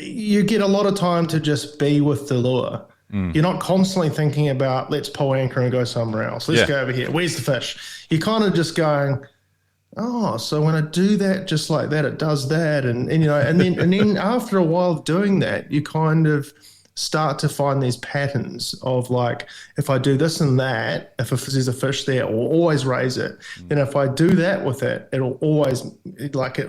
you get a lot of time to just be with the lure. You're not constantly thinking about, let's pull anchor and go somewhere else. Let's go over here. Where's the fish? You're kind of just going, oh, so when I do that just like that, it does that. And you know, and then after a while of doing that, you kind of start to find these patterns of like, if I do this and that, if there's a fish there, it will always raise it. And if I do that with it, it'll always, like, it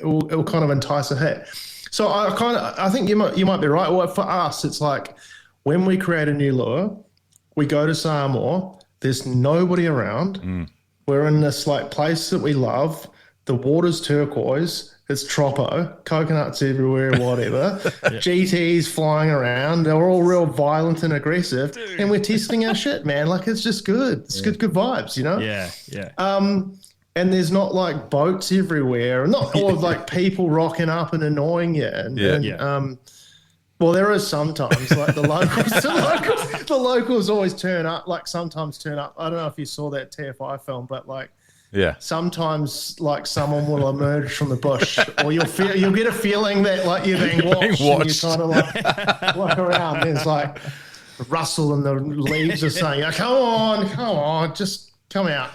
will kind of entice a hit. So I think you might be right. Well, for us, it's like, when we create a new lure, we go to Samoa, there's nobody around. We're in this like place that we love. The water's turquoise. It's tropo, coconuts everywhere, whatever. GTs flying around. They're all real violent and aggressive. Dude. And we're testing our shit, man. Like, it's just good. It's good vibes, you know? Yeah. And there's not like boats everywhere. Not all of like people rocking up and annoying you. Well, there is sometimes, like the locals always turn up, like sometimes turn up. I don't know if you saw that TFI film, but like, sometimes like someone will emerge from the bush, or you'll get a feeling that like you're being watched. And you kind of like look around, and there's like a rustle in the leaves are saying, oh, come on, just come out,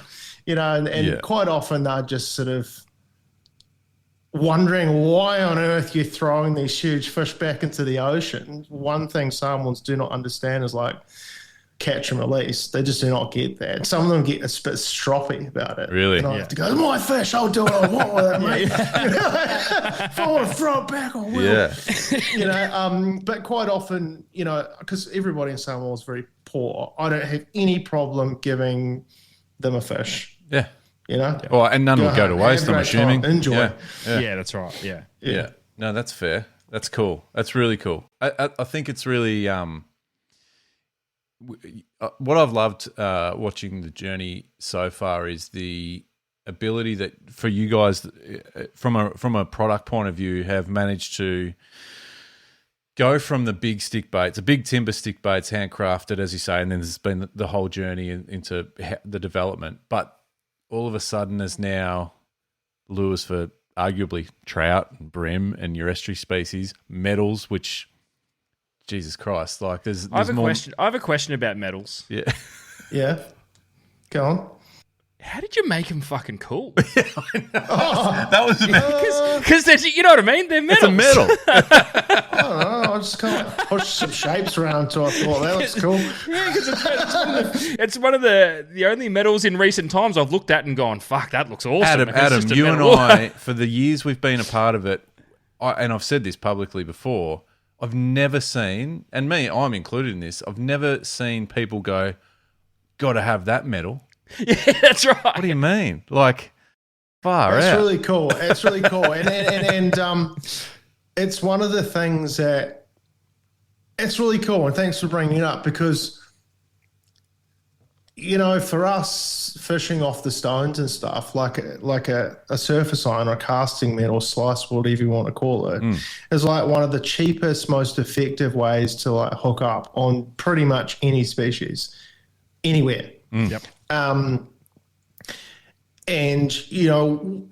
you know, and quite often they're just sort of wondering why on earth you're throwing these huge fish back into the ocean. One thing Samoans do not understand is like catch and release. They just do not get that. Some of them get a bit stroppy about it. Really? And I have to go, my fish, I'll do what I want with it, mate. If I want to throw it back, I will. Yeah. You know, but quite often, you know, because everybody in Samoa is very poor, I don't have any problem giving them a fish. Yeah. You know? Well, and none will go to waste, I'm assuming. Enjoy. Yeah, that's right. Yeah. No, that's fair. That's cool. That's really cool. I think it's really what I've loved watching the journey so far is the ability that for you guys from a product point of view have managed to go from the big stick baits, a big timber stick baits, handcrafted, as you say, and then there's been the whole journey into the development. But all of a sudden, there's now lures for arguably trout and bream and your estuary species, metals, which, Jesus Christ, like there's I have a more. question. I have a question about metals. Yeah. Yeah. Go on. How did you make them fucking cool? That was Because you know what I mean. They're it's metals. a metal. I don't know. I just kind of pushed some shapes around, so I thought that looks cool. Yeah, because it's one of the only metals in recent times I've looked at and gone, "Fuck, that looks awesome." Adam, you and I, for the years we've been a part of it, and I've said this publicly before, I've never seen, and me, I'm included in this, I've never seen people go, got to have that metal. Yeah, that's right. What do you mean? Like, far That's out. really cool. It's really cool, and it's one of the things that it's really cool. And thanks for bringing it up because, you know, for us fishing off the stones and stuff, like a surface iron or casting metal, slice, whatever you want to call it, is like one of the cheapest, most effective ways to like hook up on pretty much any species, anywhere. Yep. And, you know,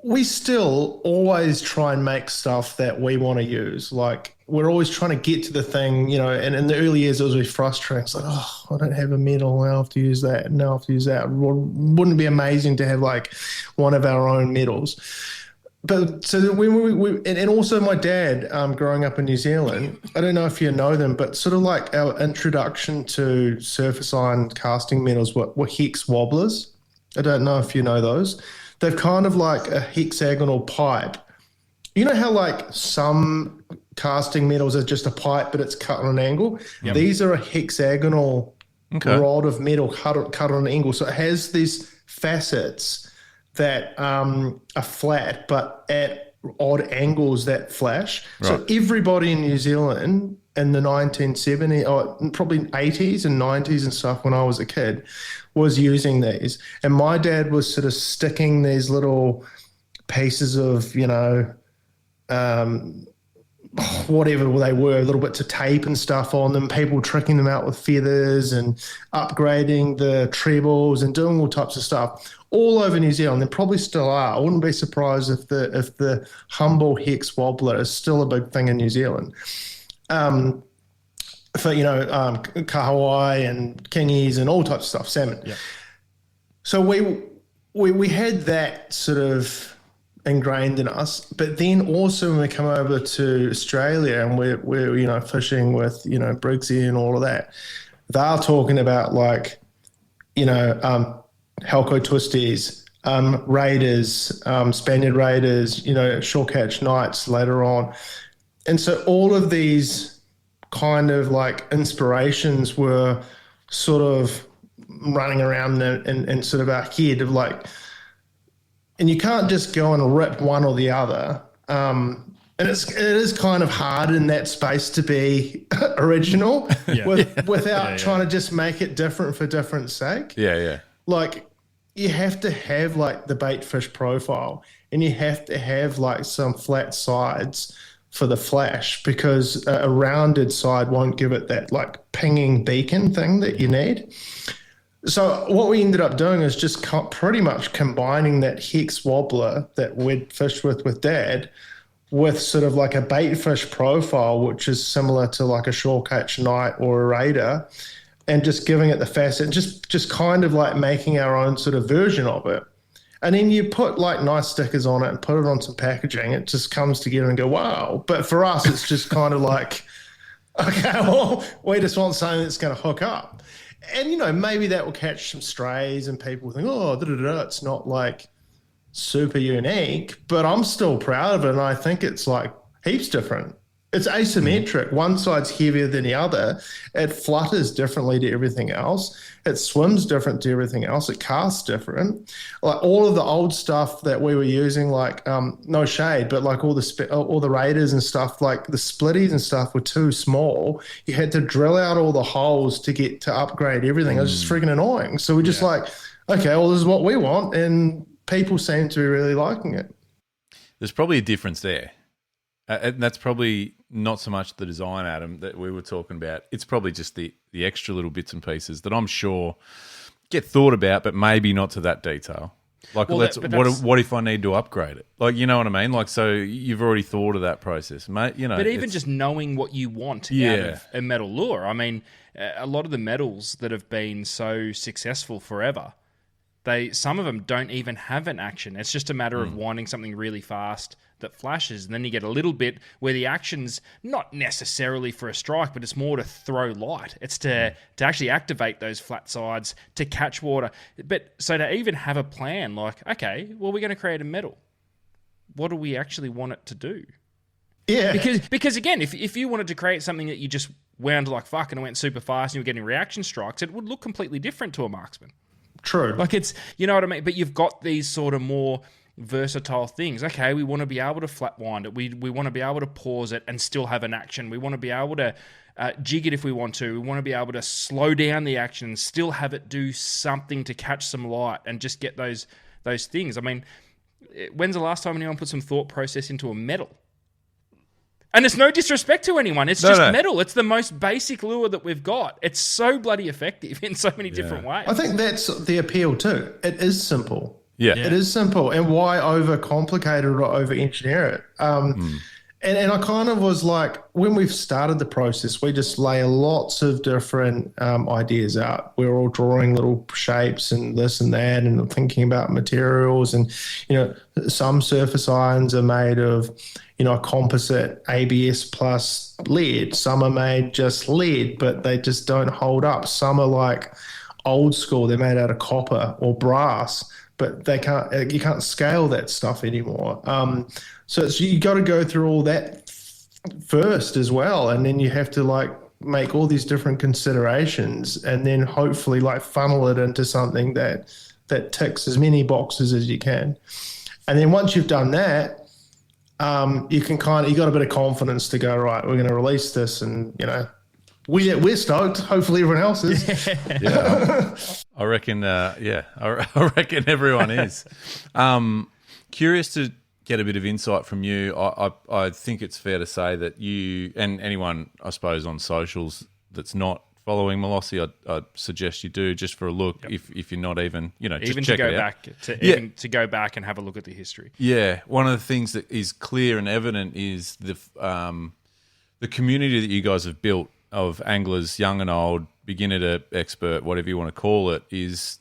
we still always try and make stuff that we want to use. Like, we're always trying to get to the thing, you know, and in the early years, it was really frustrating. It's like, oh, I don't have a metal. Now I have to use that. Now I have to use that. Wouldn't it be amazing to have, like, one of our own metals? But so and also my dad, growing up in New Zealand, I don't know if you know them, but sort of like our introduction to surface iron casting metals were hex wobblers. I don't know if you know those. They've kind of like a hexagonal pipe. You know how like some casting metals are just a pipe, but it's cut on an angle? Yep. These are a hexagonal rod of metal cut on an angle. So it has these facets that are flat, but at odd angles that flash. Right. So everybody in New Zealand in the 1970s, or probably 80s and 90s and stuff when I was a kid, was using these. And my dad was sort of sticking these little pieces of, you know, whatever they were, little bits of tape and stuff on them, people tricking them out with feathers and upgrading the trebles and doing all types of stuff all over New Zealand. There probably still are. I wouldn't be surprised if the humble hex wobbler is still a big thing in New Zealand. For, you know, kahawai and kingies and all types of stuff, salmon. Yeah. So we had that sort of ingrained in us, but then also when we come over to Australia and we're you know, fishing with, you know, Briggsy and all of that, they're talking about like, you know, Helco twisties, raiders, Spaniard raiders, you know, shore catch nights later on. And so all of these kind of like inspirations were sort of running around in sort of our head of like, and you can't just go and rip one or the other. And it is kind of hard in that space to be original without trying to just make it different for different sake. Yeah, yeah. Like, you have to have like the bait fish profile, and you have to have like some flat sides for the flash, because a rounded side won't give it that like pinging beacon thing that you need. So what we ended up doing is just pretty much combining that hex wobbler that we'd fished with Dad with sort of like a bait fish profile, which is similar to like a shore catch night or a raider, and just giving it the facet, just kind of like making our own sort of version of it. And then you put like nice stickers on it and put it on some packaging. It just comes together and go, wow. But for us, it's just kind of like, okay, well, we just want something that's going to hook up. And, you know, maybe that will catch some strays and people think, oh, it's not like super unique, but I'm still proud of it. And I think it's like heaps different. It's asymmetric. One side's heavier than the other. It flutters differently to everything else. It swims different to everything else. It casts different. Like all of the old stuff that we were using, like no shade, but like all the raiders and stuff, like the splitties and stuff were too small. You had to drill out all the holes to get to upgrade everything. It was just freaking annoying. So we just like, okay, well, this is what we want, and people seem to be really liking it. There's probably a difference there. And that's probably not so much the design, Adam, that we were talking about. It's probably just the extra little bits and pieces that I'm sure get thought about, but maybe not to that detail. Like, Well, what if I need to upgrade it? Like, you know what I mean? Like, so you've already thought of that process, mate. You know, but even just knowing what you want out of a metal lure. I mean, a lot of the metals that have been so successful forever, some of them don't even have an action. It's just a matter of winding something really fast that flashes, and then you get a little bit where the action's not necessarily for a strike, but it's more to throw light. It's to actually activate those flat sides to catch water. But so to even have a plan, like, okay, well, we're going to create a metal. What do we actually want it to do? Yeah. Because again, if you wanted to create something that you just wound like fuck and it went super fast and you were getting reaction strikes, it would look completely different to a marksman. True. Like, it's, you know what I mean? But you've got these sort of more versatile things. Okay, we want to be able to flat wind it. We want to be able to pause it and still have an action. We want to be able to jig it if we want to. We want to be able to slow down the action and still have it do something to catch some light and just get those things. I mean, when's the last time anyone put some thought process into a metal? And it's no disrespect to anyone. It's just metal. It's the most basic lure that we've got. It's so bloody effective in so many different ways. I think that's the appeal too. It is simple. Yeah. It is simple. And why overcomplicate it or over-engineer it? And I kind of was like, when we've started the process, we just lay lots of different ideas out. We're all drawing little shapes and this and that and thinking about materials. And, you know, some surface irons are made of, you know, composite ABS plus lead. Some are made just lead, but they just don't hold up. Some are like old school. They're made out of copper or brass, but you can't scale that stuff anymore. So you got to go through all that first as well, and then you have to like make all these different considerations, and then hopefully like funnel it into something that ticks as many boxes as you can. And then once you've done that, you got a bit of confidence to go, right, we're going to release this, and you know, we're stoked. Hopefully everyone else is. Yeah. I reckon, I reckon everyone is. Curious to get a bit of insight from you. I think it's fair to say that you, and anyone, I suppose, on socials that's not following Malosi, I'd suggest you do, just for a look. Yep. If you're not even, you know, just even check to go it out. back to go back and have a look at the history. Yeah, one of the things that is clear and evident is the community that you guys have built of anglers, young and old, beginner to expert, whatever you want to call it, is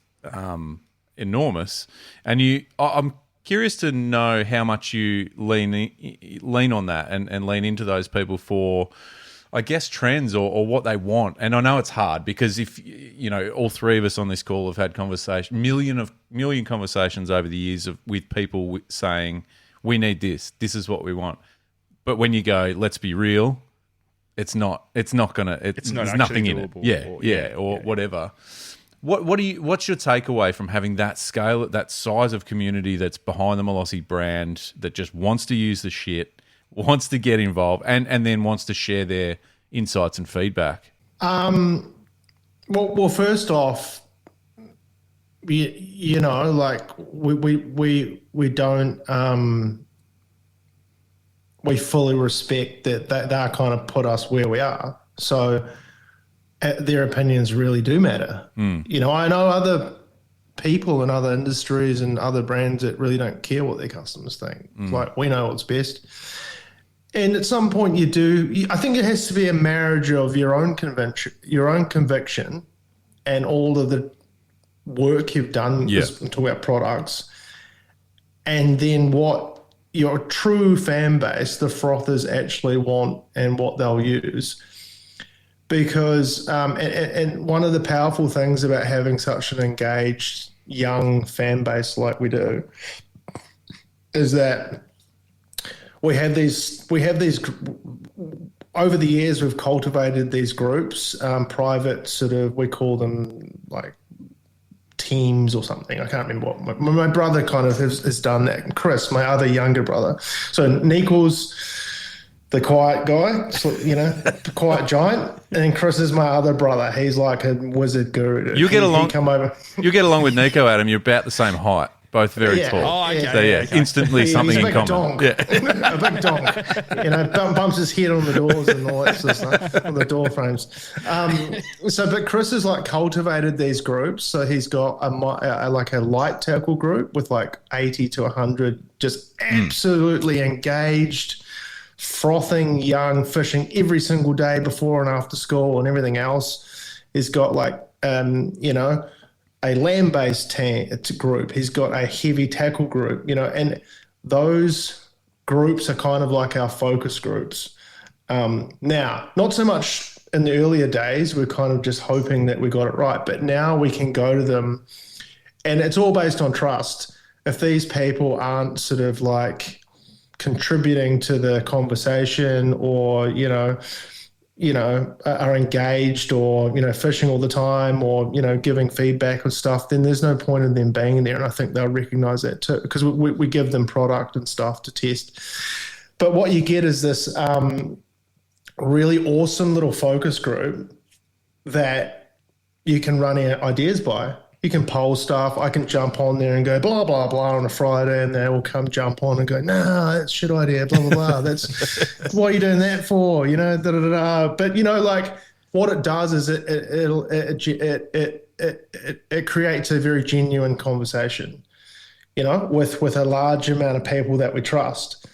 enormous. And I'm curious to know how much you lean on that and lean into those people for, I guess, trends or what they want. And I know it's hard because if, you know, all three of us on this call have had million conversations over the years with people saying, we need this. This is what we want. But when you go, let's be real, it's not there's nothing in it. Or whatever. What's your takeaway from having that scale, that size of community that's behind the Malosi brand, that just wants to use the shit, wants to get involved, and then wants to share their insights and feedback? Well, first off, you know, like we don't we fully respect that they kind of put us where we are. So their opinions really do matter. You know, I know other people in other industries and other brands that really don't care what their customers think. Like, we know what's best. And at some point I think it has to be a marriage of your own conviction and all of the work you've done to our products, and then what your true fan base, the frothers, actually want and what they'll use. Because, and one of the powerful things about having such an engaged young fan base like we do is that we have these over the years, we've cultivated these groups, private sort of, we call them like teams or something. I can't remember what my brother kind of has done that. Chris, my other younger brother. So Niko's the quiet guy, you know, the quiet giant, and Chris is my other brother. He's like a wizard guru. You get along. Come over. You get along with Niko, Adam. You're about the same height. both very Yeah. tall. Oh, okay. So, okay. instantly something He's a in big common. donk. Yeah. A big donk. Bumps his head on the doors and all that sort of stuff, on the door frames. But Chris has like cultivated these groups. So he's got like a light tackle group with like 80 to 100 just absolutely engaged, frothing young fishing every single day before and after school and everything else. He's got like, a land-based group. He's got a heavy tackle group, and those groups are kind of like our focus groups. Now, not so much in the earlier days. We're kind of just hoping that we got it right, but now we can go to them, and it's all based on trust. If these people aren't sort of like contributing to the conversation or, are engaged or, fishing all the time or, giving feedback and stuff, then there's no point in them being there. And I think they'll recognize that too, because we give them product and stuff to test. But what you get is this really awesome little focus group that you can run ideas by. You can poll stuff. I can jump on there and go blah, blah, blah on a Friday, and they will come jump on and go, no, that's a shit idea, blah, blah, blah. That's what are you doing that for? Da, da, da, da. But, like what it does is it creates a very genuine conversation, with a large amount of people that we trust.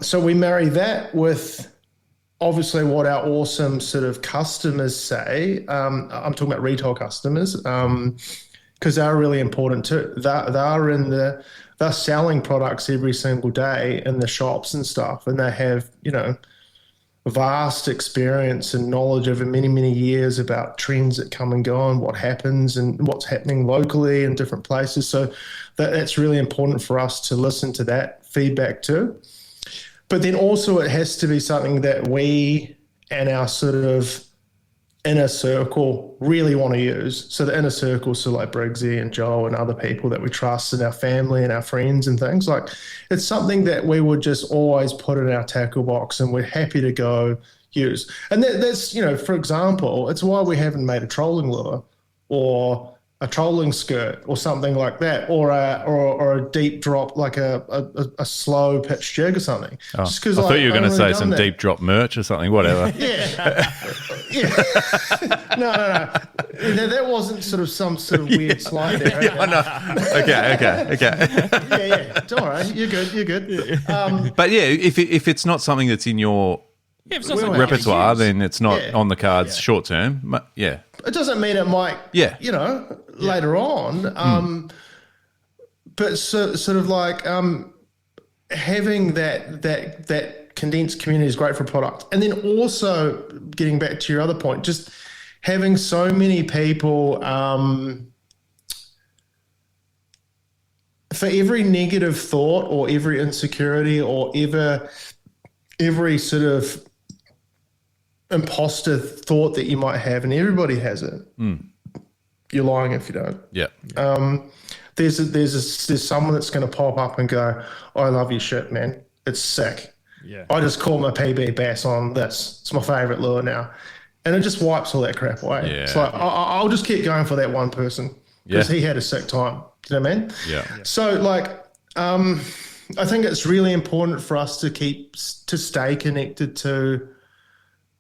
So we marry that with obviously what our awesome sort of customers say. I'm talking about retail customers, because they're really important too. They're selling products every single day in the shops and stuff, and they have, vast experience and knowledge over many, many years about trends that come and go and what happens and what's happening locally in different places. So that's really important for us to listen to that feedback too. But then also it has to be something that we and our sort of inner circle really want to use. So the inner circle, so like Briggsy and Joe and other people that we trust and our family and our friends and things, like it's something that we would just always put in our tackle box and we're happy to go use. And that's, for example, it's why we haven't made a trolling lure or a trolling skirt or something like that, or a deep drop, like a slow pitch jig or something. Oh, just because I thought you were going to say some that. deep drop merch or something, whatever. Yeah. No. That wasn't sort of some sort of weird slide there. Yeah, I know. Okay. Yeah. Don't worry. You're good. But yeah, if it's not something that's in your Yeah, if it's not something repertoire, you can use. then it's not on the cards short term. Yeah. It doesn't mean it might, later on. But sort of like having that condensed community is great for product. And then also getting back to your other point, just having so many people for every negative thought or every insecurity or every sort of imposter thought that you might have, and everybody has it. You're lying if you don't. Yeah. There's someone that's going to pop up and go, oh, I love your shit, man. It's sick. Yeah. I just caught my PB bass on this. It's my favorite lure now. And it just wipes all that crap away. Yeah. It's like, I'll just keep going for that one person because he had a sick time. Do you know what I mean? Yeah. So like, I think it's really important for us to stay connected to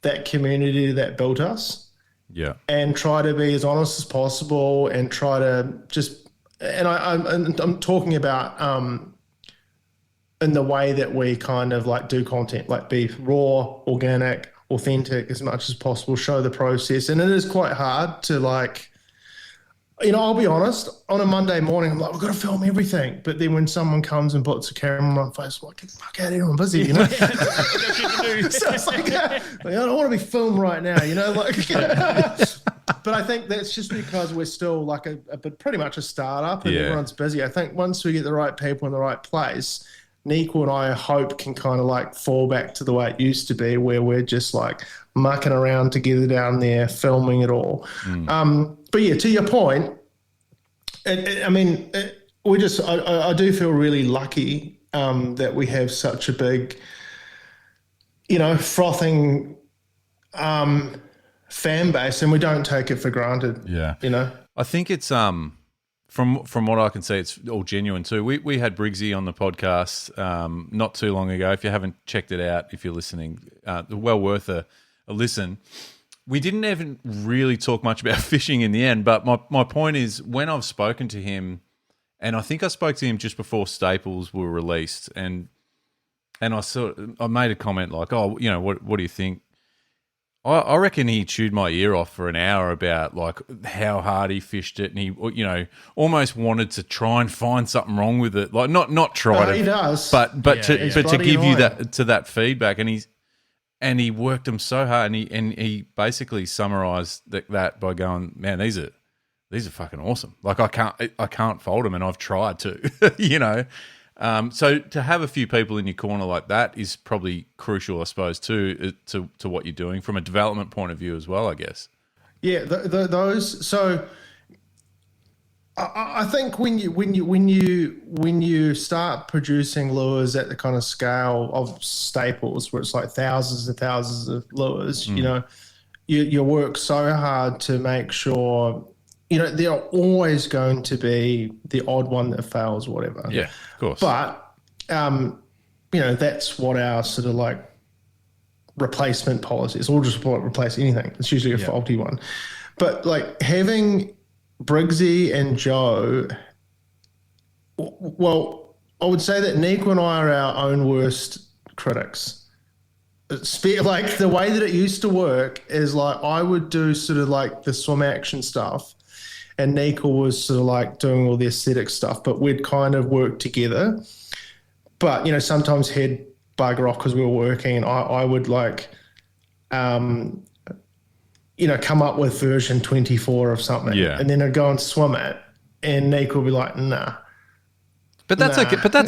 that community that built us. Yeah. And try to be as honest as possible and try to just, and I'm talking about in the way that we kind of like do content, like be raw, organic, authentic as much as possible, show the process. And it is quite hard to like, I'll be honest, on a Monday morning, I'm like, we've got to film everything. But then when someone comes and puts a camera on my face, I'm like, get the fuck out of here, I'm busy, So it's like, I don't want to be filmed right now, But I think that's just because we're still like pretty much a startup and everyone's busy. I think once we get the right people in the right place, Niko and I hope can kind of like fall back to the way it used to be, where we're just like mucking around together down there, filming it all. But yeah, to your point, I do feel really lucky that we have such a big, frothing fan base, and we don't take it for granted. Yeah. You know? I think it's from what I can see, it's all genuine too. We had Briggsy on the podcast not too long ago. If you haven't checked it out, if you're listening, well worth a listen. We didn't even really talk much about fishing in the end, but my point is, when I've spoken to him, and I think I spoke to him just before Staples were released, and I made a comment like, oh, you know, what do you think? I reckon he chewed my ear off for an hour about like how hard he fished it, and he, you know, almost wanted to try and find something wrong with it, like not try to, he does, but to give you annoying. that feedback, and he worked them so hard, and he basically summarized that by going, man, these are fucking awesome. Like I can't fold them, and I've tried to, you know. So to have a few people in your corner like that is probably crucial, I suppose, too, to what you're doing from a development point of view as well, I guess. Yeah, those. So I think when you start producing lures at the kind of scale of Staples, where it's like thousands and thousands of lures, you know, you work so hard to make sure. You know, there are always going to be the odd one that fails, whatever. Yeah, of course. But, you know, that's what our sort of like replacement policy is. We'll just replace anything. It's usually a faulty one. But like having Briggsy and Joe, well, I would say that Niko and I are our own worst critics. Like the way that it used to work is like I would do sort of like the swim action stuff, and Niko was sort of like doing all the aesthetic stuff, but we'd kind of work together. But, you know, sometimes he'd bugger off because we were working, and I would like, you know, come up with version 24 of something. Yeah. And then I'd go and swim it, and Niko would be like, nah. But that's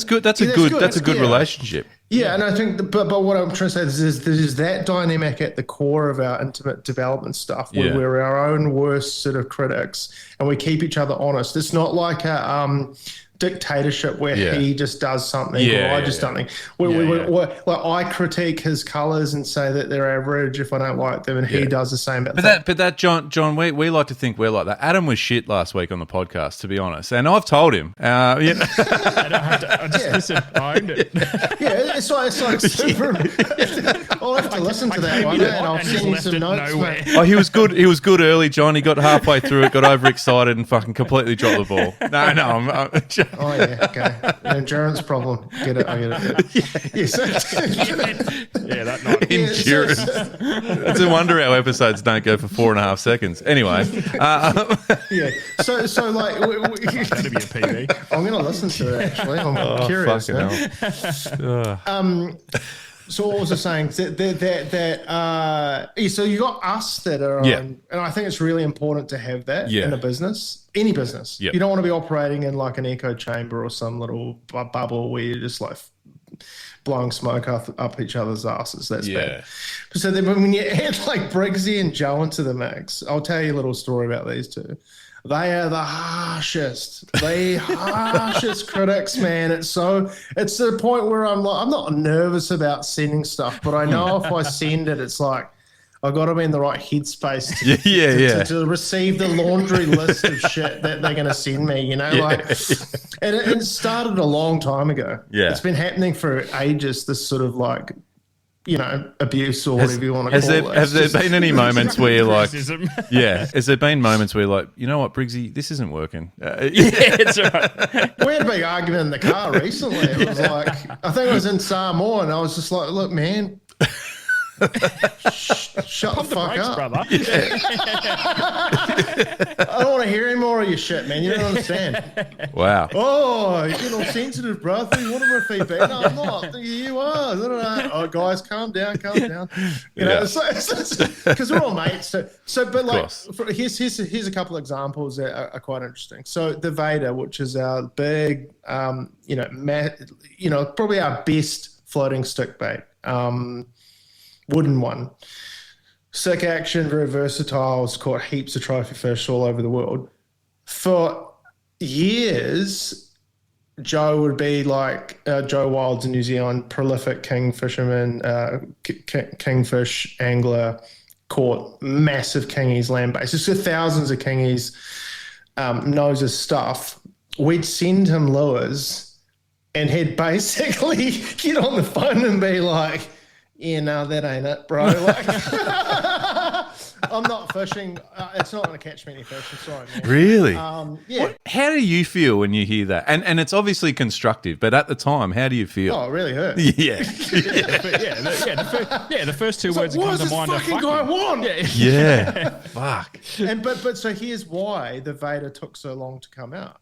good. That's a good relationship. Yeah, and I think, but what I'm trying to say is there's that dynamic at the core of our intimate development stuff, where we're our own worst sort of critics, and we keep each other honest. It's not like a dictatorship where he just does something or I just something. Like I critique his colours and say that they're average if I don't like them, and he does the same. But that John, we like to think we're like that. Adam was shit last week on the podcast, to be honest, and I've told him. You know. I don't have to. I just listen. I owned it. Yeah, it's like super. I'll have to listen to that one, and I'll send you some notes. Mate. Oh, he was good. He was good early, John. He got halfway through it, got overexcited, and fucking completely dropped the ball. No, oh yeah, okay. Endurance problem. Get it? I get it. Yes. That night. Endurance. It's a wonder our episodes don't go for 4.5 seconds. Anyway. Yeah. So like, That'd be a PB. I'm going to listen to it. Actually, I'm curious. So what was I saying? So you got us that are, and I think it's really important to have that in a business, any business. Yep. You don't want to be operating in like an echo chamber or some little bubble where you're just like blowing smoke up each other's asses. That's bad. So then when you add like Briggsy and Joe into the mix, I'll tell you a little story about these two. They are the harshest critics, man. It's to the point where I'm not nervous about sending stuff, but I know if I send it, it's like I've got to be in the right headspace to receive the laundry list of shit that they're going to send me, you know? And it started a long time ago. Yeah. It's been happening for ages, this sort of like, you know, abuse or whatever you want to call it. Have there been any moments where you're like, has there been moments where you're like, you know what, Briggsy, this isn't working? It's right. We had a big argument in the car recently. It was like, I think it was in Samoan, and I was just like, look, man, shut the fuck brakes, up, brother. I don't want to hear any more of your shit, man. You don't understand. Wow. Oh, you're getting all sensitive, brother. You want to feedback? No, I'm not. You are. Oh, guys, calm down. You know, because we're all mates. But like, here's a couple of examples that are quite interesting. So the Vader, which is our big, probably our best floating stick bait. Wooden one. Sick action, very versatile. It's caught heaps of trophy fish all over the world. For years, Joe would be like Joe Wild's in New Zealand, prolific king fisherman, kingfish angler, caught massive kingies land-based. Just thousands of kingies. knows his stuff, we'd send him lures and he'd basically get on the phone and be like, yeah, no, that ain't it, bro. Like, I'm not fishing. It's not going to catch me any fish. I'm sorry, man. Really? Yeah. How do you feel when you hear that? And it's obviously constructive, but at the time, how do you feel? Oh, it really hurt. Yeah. The first two words that What come does to this mind are fucking guy want? Yeah. Fuck. But so here's why the Vader took so long to come out.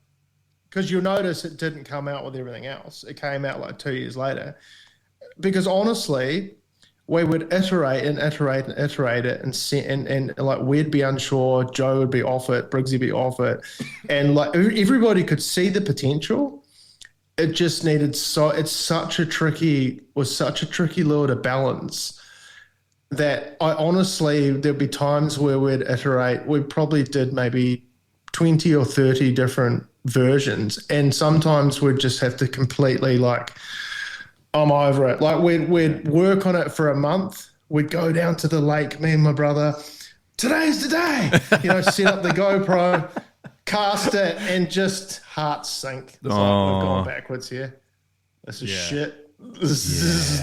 Because you'll notice it didn't come out with everything else. It came out like 2 years later. Because honestly, we would iterate it and like we'd be unsure, Joe would be off it, Briggsy would be off it. And like everybody could see the potential. It just needed it's such a tricky lure to balance that I honestly, there'd be times where we'd iterate. We probably did maybe 20 or 30 different versions. And sometimes we'd just have to completely like, I'm over it. Like we'd work on it for a month. We'd go down to the lake, me and my brother. Today's the day. Set up the GoPro, cast it, and just heart sink. It's like, we've gone backwards here. This is shit. This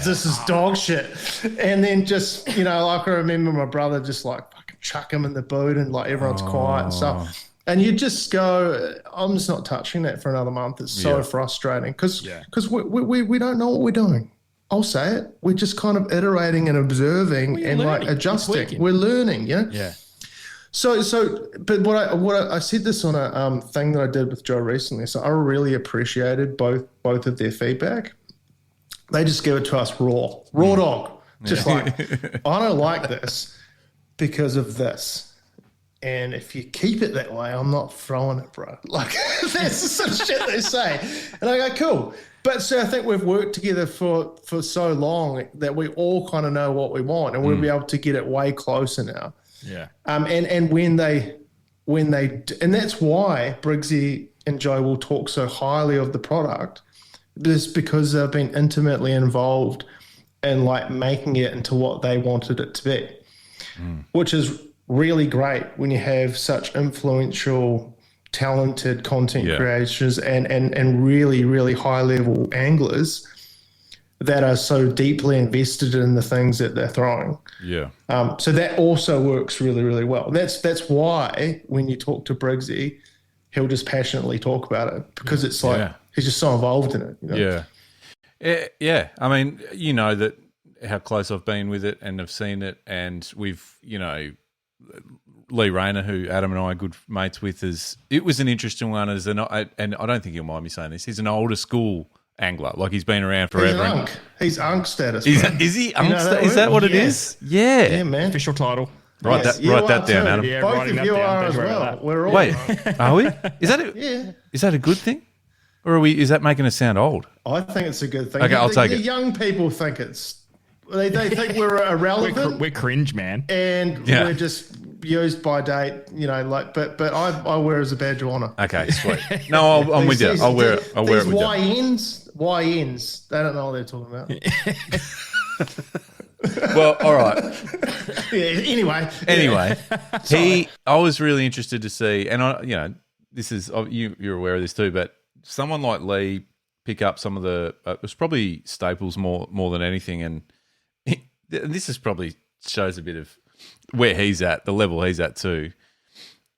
is dog shit. And then just like I remember my brother just like fucking chuck him in the boot and like everyone's quiet and stuff. And you just go, I'm just not touching that for another month. It's so frustrating because we don't know what we're doing. I'll say it. We're just kind of iterating and observing and like adjusting. We're learning, Yeah. So, but what I said this on a thing that I did with Joe recently. So I really appreciated both of their feedback. They just give it to us raw dog. Just like, I don't like this because of this. And if you keep it that way, I'm not throwing it, bro. Like, that's the sort of shit they say. And I go, cool. But so I think we've worked together for so long that we all kind of know what we want, and we'll be able to get it way closer now. Yeah. And when they, and that's why Briggsy and Joe will talk so highly of the product, just because they've been intimately involved in like making it into what they wanted it to be, which is really great when you have such influential, talented content creators and really, really high level anglers that are so deeply invested in the things that they're throwing. Yeah. So that also works really, really well. That's why when you talk to Briggsy, he'll just passionately talk about it because it's like he's just so involved in it. Yeah. I mean, you know that how close I've been with it and have seen it, and we've, Lee Rayner, who Adam and I are good mates with, it was an interesting one and I don't think he'll mind me saying this. He's an older school angler, like he's been around forever. He's unk status. Is he unk status? Is that what it is? Yeah. Yeah, man. Official title. Write that down, Adam. Yeah, both of you are as well. We're all are we? Is that a good thing? Or is that making us sound old? I think it's a good thing. Okay, I'll take it. The young people think they think we're irrelevant. We're cringe, man. And we're just used by date, but I wear it as a badge of honor. Okay, sweet. No, I'm with you. I'll wear it with you. YNs, they don't know what they're talking about. Well, all right. Anyway, I was really interested to see, and this is you're aware of this too, but someone like Lee pick up some of the it was probably staples more than anything, and this is probably shows a bit of where he's at, the level he's at too.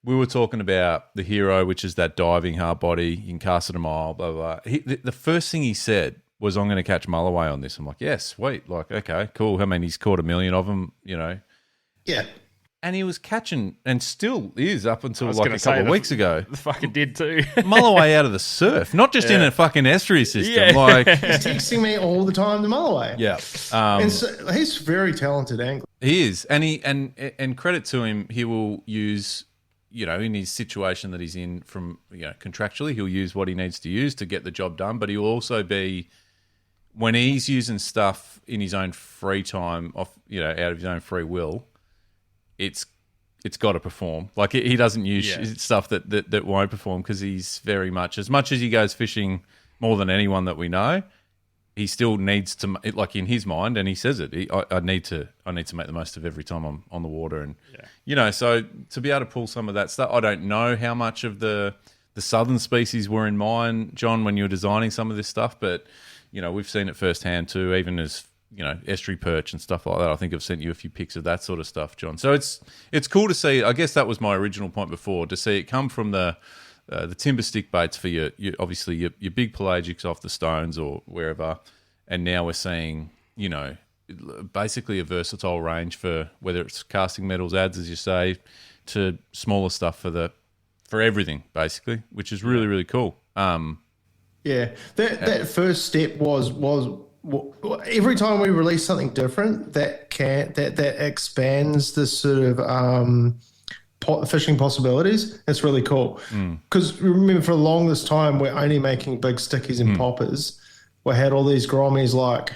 We were talking about the hero, which is that diving hard body. You can cast it a mile, blah, blah, blah. The first thing he said was, I'm going to catch mulloway on this. I'm like, yeah, sweet. Like, okay, cool. I mean, he's caught 1 million of them, Yeah. And he was catching, and still is up until like a couple of weeks ago. The fucking did too. Mulloway out of the surf, not just in a fucking estuary system. Yeah. Like He's texting me all the time to mulloway. Yeah. And so he's a very talented angler. He is. And credit to him, he will use, in his situation that he's in from, contractually, he'll use what he needs to use to get the job done. But he'll also be, when he's using stuff in his own free time, out of his own free will, it's got to perform. Like he doesn't use stuff that won't perform because he's very much as he goes fishing more than anyone that we know, he still needs to, like in his mind, and he says it. I need to make the most of every time I'm on the water, and so to be able to pull some of that stuff. I don't know how much of the southern species were in mind, John, when you were designing some of this stuff, but we've seen it firsthand too, even as estuary perch and stuff like that. I think I've sent you a few pics of that sort of stuff, John. So it's cool to see. I guess that was my original point before, to see it come from the timber stick baits for your obviously your big pelagics off the Stones or wherever, and now we're seeing basically a versatile range for whether it's casting metals, ads as you say, to smaller stuff for everything basically, which is really really cool. That first step was every time we release something different that expands the sort of fishing possibilities. It's really cool because remember, for the longest time we're only making big stickies and poppers. We had all these grommies like,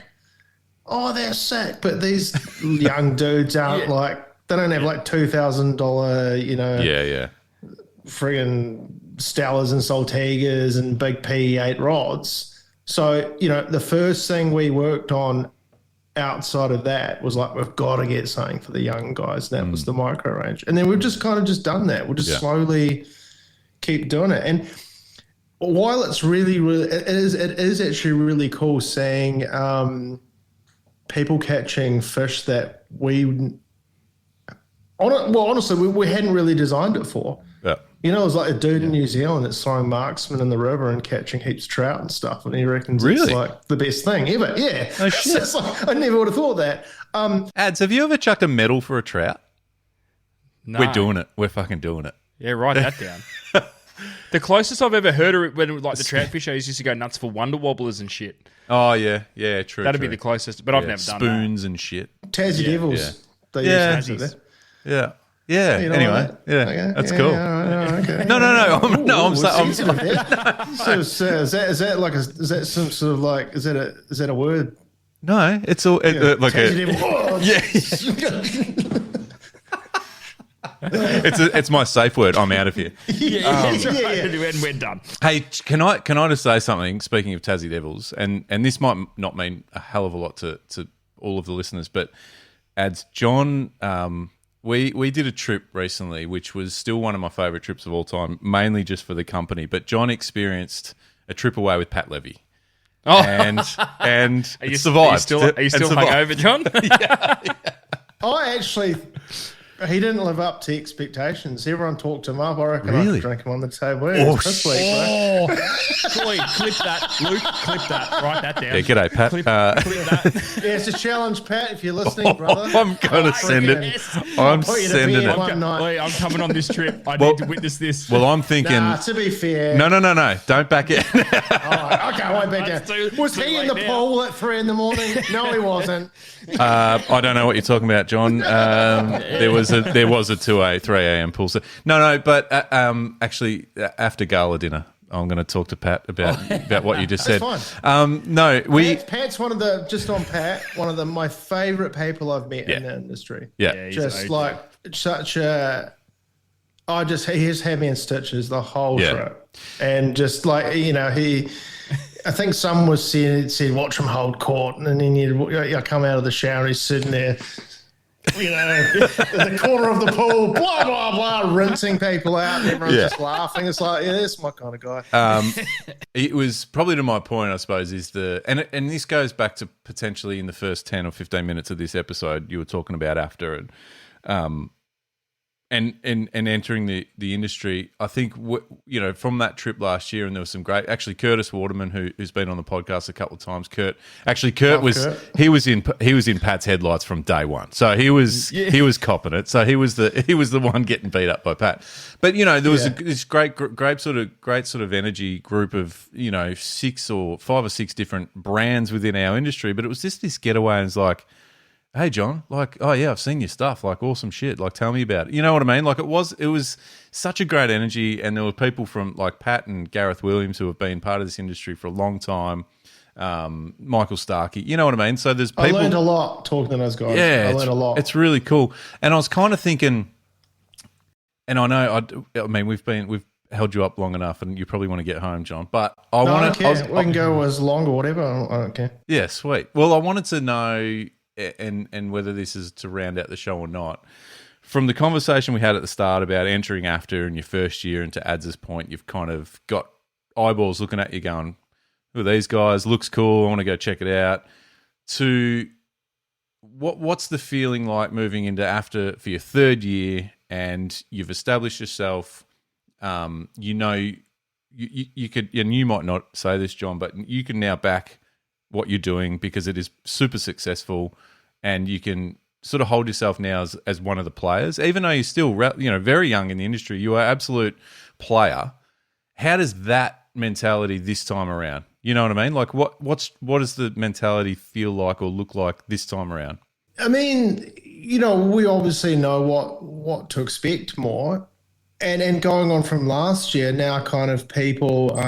oh, they're sick, but these young dudes aren't they don't have like $2,000 friggin' Stellas and Saltigas and big PE8 rods. So the first thing we worked on outside of that was like, we've got to get something for the young guys. That was the micro range. And then we've just kind of just done that. We'll just slowly keep doing it. And while it's really, it is actually really cool seeing people catching fish that honestly, we hadn't really designed it for. Yeah. It was like a dude in New Zealand that's throwing marksman in the river and catching heaps of trout and stuff, and he reckons it's like the best thing ever. Yeah. Oh, shit. It's like, I never would have thought that. Ads, have you ever chucked a medal for a trout? No. We're doing it. We're fucking doing it. Yeah, write that down. The closest I've ever heard of it, when like the trout fish shows used to go nuts for wonder wobblers and shit. Oh, yeah. Yeah, true. That'd be the closest, but I've never done that. Spoons and shit. Tassie Devils. Yeah. They use that. Yeah. Yeah. Anyway, Okay. That's cool. Okay. No. I'm saying. Is that like is that some sort of like is that a word? No, it's all like Tassie Devil. it's my safe word. I'm out of here. And we're done. Hey, can I just say something? Speaking of Tassie Devils, and this might not mean a hell of a lot to all of the listeners, but Ads, John. We did a trip recently, which was still one of my favourite trips of all time, mainly just for the company. But John experienced a trip away with Pat Levy. Oh, and you survived. Are you still hungover, John? I actually, he didn't live up to expectations. Everyone talked him up. I reckon I could drink him on the table. This week, bro. Boy, clip that, Luke. Clip that. Write that down. Yeah, g'day, Pat. Clip that. Yeah, it's a challenge, Pat. If you're listening, brother, I'm going to send it. I'm sending it. I'm coming on this trip. I need to witness this. Well, I'm thinking. To be fair. No. Don't back it. Okay, I won't back it. Was he in the pool at 3 a.m? No, he wasn't. I don't know what you're talking about, John. There was a 3 a.m. pool. So, no, but actually after gala dinner, I'm going to talk to Pat about what you just said. That's fine. No, Pat's one of my favourite people I've met in the industry. Yeah, just like such a. He has had me in stitches the whole trip, and just like I think someone said watch him hold court, and then you come out of the shower, he's sitting there, in the corner of the pool, blah blah blah, rinsing people out, and everyone's just laughing. It's like, that's my kind of guy. It was probably to my point, I suppose, and this goes back to potentially in the first 10 or 15 minutes of this episode you were talking about after and entering the industry. I think from that trip last year, and there was some great. Actually, Curtis Waterman, who's been on the podcast a couple of times. Kurt he was in Pat's headlights from day one. So he was copping it. So he was the one getting beat up by Pat. But there was this great sort of energy group of 5 or 6 different brands within our industry. But it was just this getaway, and it's like, hey, John, like, oh yeah, I've seen your stuff, like, awesome shit, like, tell me about it. You know what I mean? Like, it was such a great energy, and there were people from like Pat and Gareth Williams who have been part of this industry for a long time. Michael Starkey, you know what I mean? So there's people. I learned a lot talking to those guys. Yeah, I learned a lot. It's really cool, and I was kind of thinking, and I know, I mean, we've held you up long enough, and you probably want to get home, John. But I No, I want don't to. care. We can go as long or whatever. I don't care. Yeah, sweet. Well, I wanted to know, and whether this is to round out the show or not. From the conversation we had at the start about entering after in your first year, and to Ads's point, you've kind of got eyeballs looking at you going, who are these guys? Looks cool. I want to go check it out. To what's the feeling like moving into after for your third year, and you've established yourself? You could, and you might not say this, John, but you can now back what you're doing because it is super successful, and you can sort of hold yourself now as one of the players, even though you're still very young in the industry. You are absolute player. How does that mentality this time around? You know what I mean? Like what does the mentality feel like or look like this time around? I mean, we obviously know what to expect more. And going on from last year, now kind of people,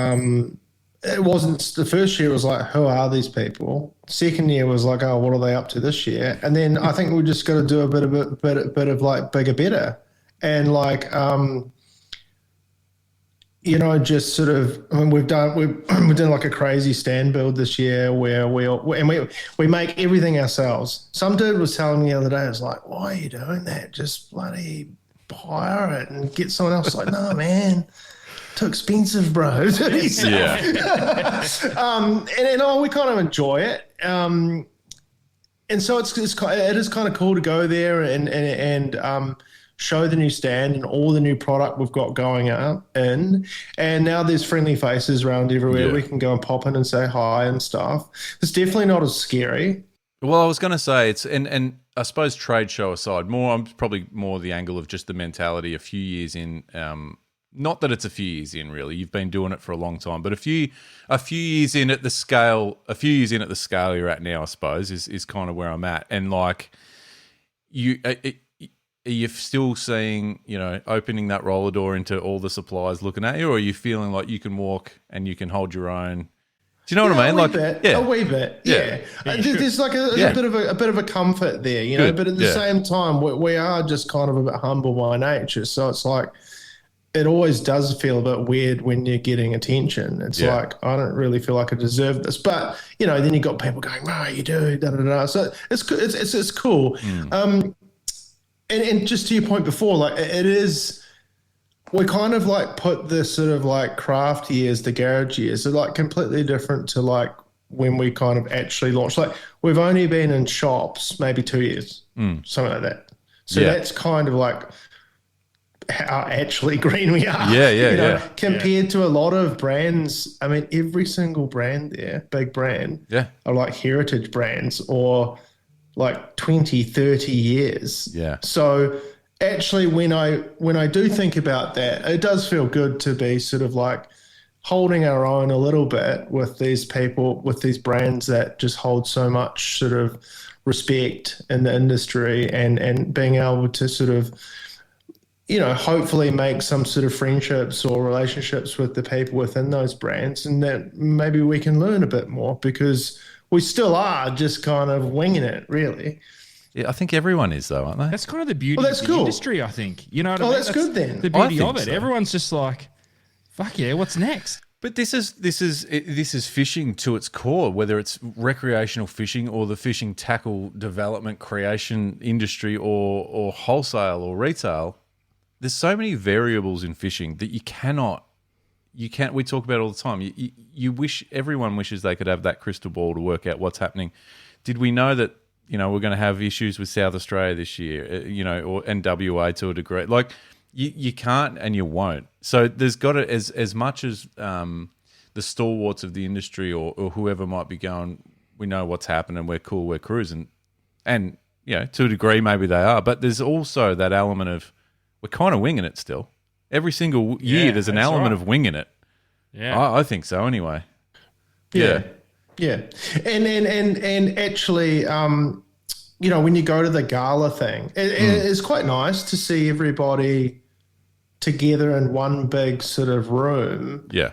it wasn't, the first year was like, who are these people? Second year was like, oh, what are they up to this year? And then I think we just got to do a bit of like bigger, better. And like, just sort of, I mean, we've done like a crazy stand build this year where we make everything ourselves. Some dude was telling me the other day, I was like, why are you doing that? Just bloody hire it and get someone else. Like, no, man, too expensive, bro. Yeah. And we kind of enjoy it. And so it is kind of cool to go there and show the new stand and all the new product we've got going up in. And now there's friendly faces around everywhere. Yeah. We can go and pop in and say hi and stuff. It's definitely not as scary. Well, I was going to say it's and I suppose trade show aside, I'm probably more the angle of just the mentality a few years in. Not that it's a few years in, really. You've been doing it for a long time, but a few years in at the scale, you're at now, I suppose, is kind of where I'm at. And like are you still seeing, opening that roller door into all the suppliers looking at you, or are you feeling like you can walk and you can hold your own? Do you know what I mean? A wee bit, yeah. There's like a bit of a comfort there, Good. But at the same time, we are just kind of a bit humble by nature. So it's like it always does feel a bit weird when you're getting attention. It's like I don't really feel like I deserve this, but then you got people going, "Oh, you do," da da da. So it's cool. And just to your point before, like it is. We kind of like put this sort of like craft years, the garage years, are like completely different to like when we kind of actually launched. Like we've only been in shops maybe 2 years, something like that. So that's kind of like how actually green we are. Yeah. Compared to a lot of brands, I mean, every single brand there, big brand, are like heritage brands or like 20, 30 years. Yeah. So actually, when I do think about that, it does feel good to be sort of like holding our own a little bit with these people, with these brands that just hold so much sort of respect in the industry, and being able to sort of, hopefully make some sort of friendships or relationships with the people within those brands, and that maybe we can learn a bit more, because we still are just kind of winging it, really. Yeah, I think everyone is, though, aren't they? That's kind of the beauty of the industry, I think. You know what I mean? That's good then. The beauty of it. So. Everyone's just like, fuck yeah, what's next? But this is fishing to its core, whether it's recreational fishing or the fishing tackle development creation industry or wholesale or retail. There's so many variables in fishing that you can't. We talk about it all the time. Everyone wishes they could have that crystal ball to work out what's happening. Did we know that? We're going to have issues with South Australia this year, and WA to a degree. Like you can't and you won't. So there's got to, as much as the stalwarts of the industry or whoever might be going, we know what's happening, we're cool, we're cruising, and to a degree maybe they are. But there's also that element of we're kind of winging it still. Every single year there's an element of winging it. Yeah, I think so. Anyway. Yeah. Yeah, and actually, when you go to the gala thing, it's quite nice to see everybody together in one big sort of room. Yeah,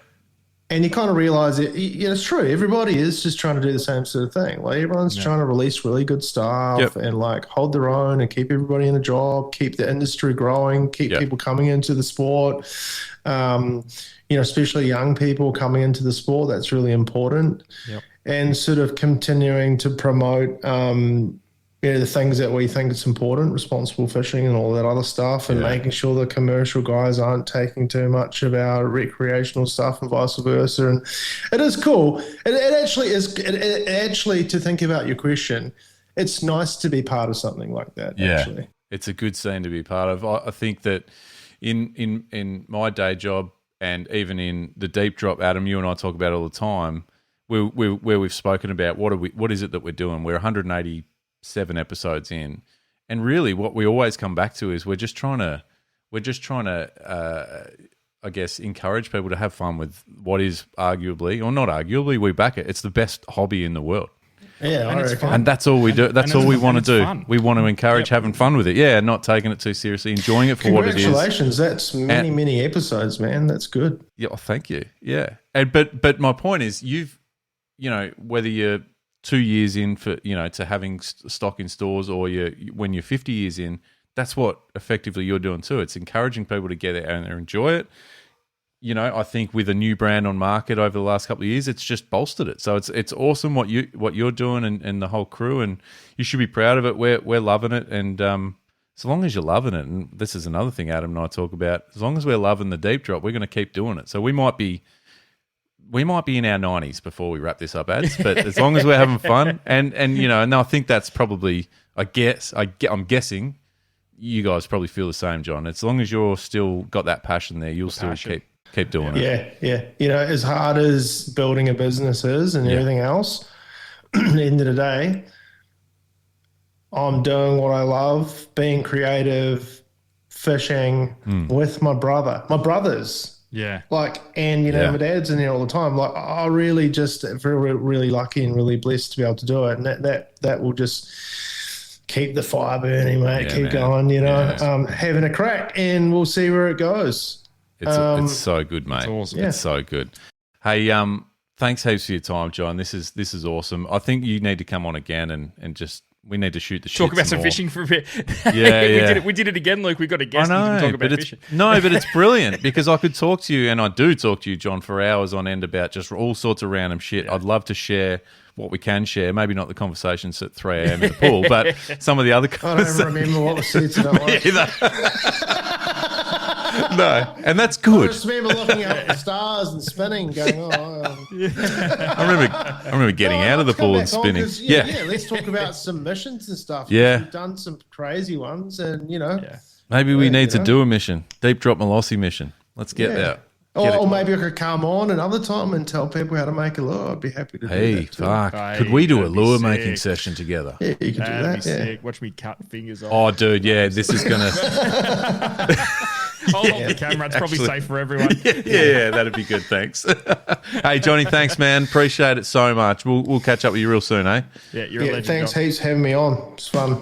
And you kind of realize it's true. Everybody is just trying to do the same sort of thing. Like everyone's trying to release really good stuff and like hold their own and keep everybody in a job, keep the industry growing, keep people coming into the sport. Especially young people coming into the sport. That's really important. Yep. And sort of continuing to promote the things that we think it's important, responsible fishing and all that other stuff, and making sure the commercial guys aren't taking too much of our recreational stuff and vice versa. And it is cool. It actually is. It actually, to think about your question, it's nice to be part of something like that. Yeah, actually. It's a good scene to be part of. I think that in my day job and even in the deep drop, Adam, you and I talk about it all the time. Where we've spoken about what is it that we're doing? We're 187 episodes in, and really what we always come back to is we're just trying to I guess encourage people to have fun with what is arguably, or not arguably, we back it. It's the best hobby in the world. Yeah, and it's fun. And that's all we do. That's all we want to do. Fun. We want to encourage having fun with it. Yeah, not taking it too seriously, enjoying it for what it is. Congratulations, that's many episodes, man. That's good. Yeah, thank you. Yeah, and but my point is, whether you're 2 years in for to having stock in stores, or when you're 50 years in, that's what effectively you're doing too. It's encouraging people to get out and enjoy it. I think with a new brand on market over the last couple of years, it's just bolstered it. So it's awesome what you're doing and the whole crew, and you should be proud of it. We're loving it, and as long as you're loving it, and this is another thing Adam and I talk about, as long as we're loving the deep drop, we're going to keep doing it. So we might be in our 90s before we wrap this up, ads, but as long as we're having fun, and I think that's probably, I'm guessing you guys probably feel the same, John. As long as you're still got that passion there, you'll still keep doing it. Yeah. As hard as building a business is and everything else, at the end of the day, I'm doing what I love, being creative, fishing with my brothers. Yeah. My dad's in there all the time. Like, I really just feel really lucky and really blessed to be able to do it. And that will just keep the fire burning, mate. Yeah, keep man. going, having a crack, and we'll see where it goes. It's so good, mate. It's awesome. It's so good. Hey, thanks heaps for your time, John. This is awesome. I think you need to come on again and just we need to shoot the shit. Talk about some more. fishing for a bit. Yeah, We did it again, Luke. We got a guest I know, and talk about fishing. But it's brilliant because I could talk to you, and I do talk to you, John, for hours on end about just all sorts of random shit. Yeah. I'd love to share what we can share. Maybe not the conversations at 3 a.m. in the pool, but some of the other conversations. I don't remember what was said tonight. No, and that's good. I just remember looking up at the stars and spinning, going, I remember getting out of the pool and spinning. Let's talk about some missions and stuff. Yeah. We've done some crazy ones, and maybe we need to do a mission, deep drop Malosi mission. Let's get there. Or maybe I could come on another time and tell people how to make a lure. I'd be happy to do that. Hey, too. fuck. Could we do a lure making session together? Yeah, you could do that. Be sick. Watch me cut fingers off. Oh, dude, yeah, this is going to... I'll hold the camera. It's probably safe for everyone. Yeah, that'd be good. Thanks. Hey, Johnny, thanks, man. Appreciate it so much. We'll catch up with you real soon, eh? Yeah, you're a legend. Thanks heaps for having me on. It's fun.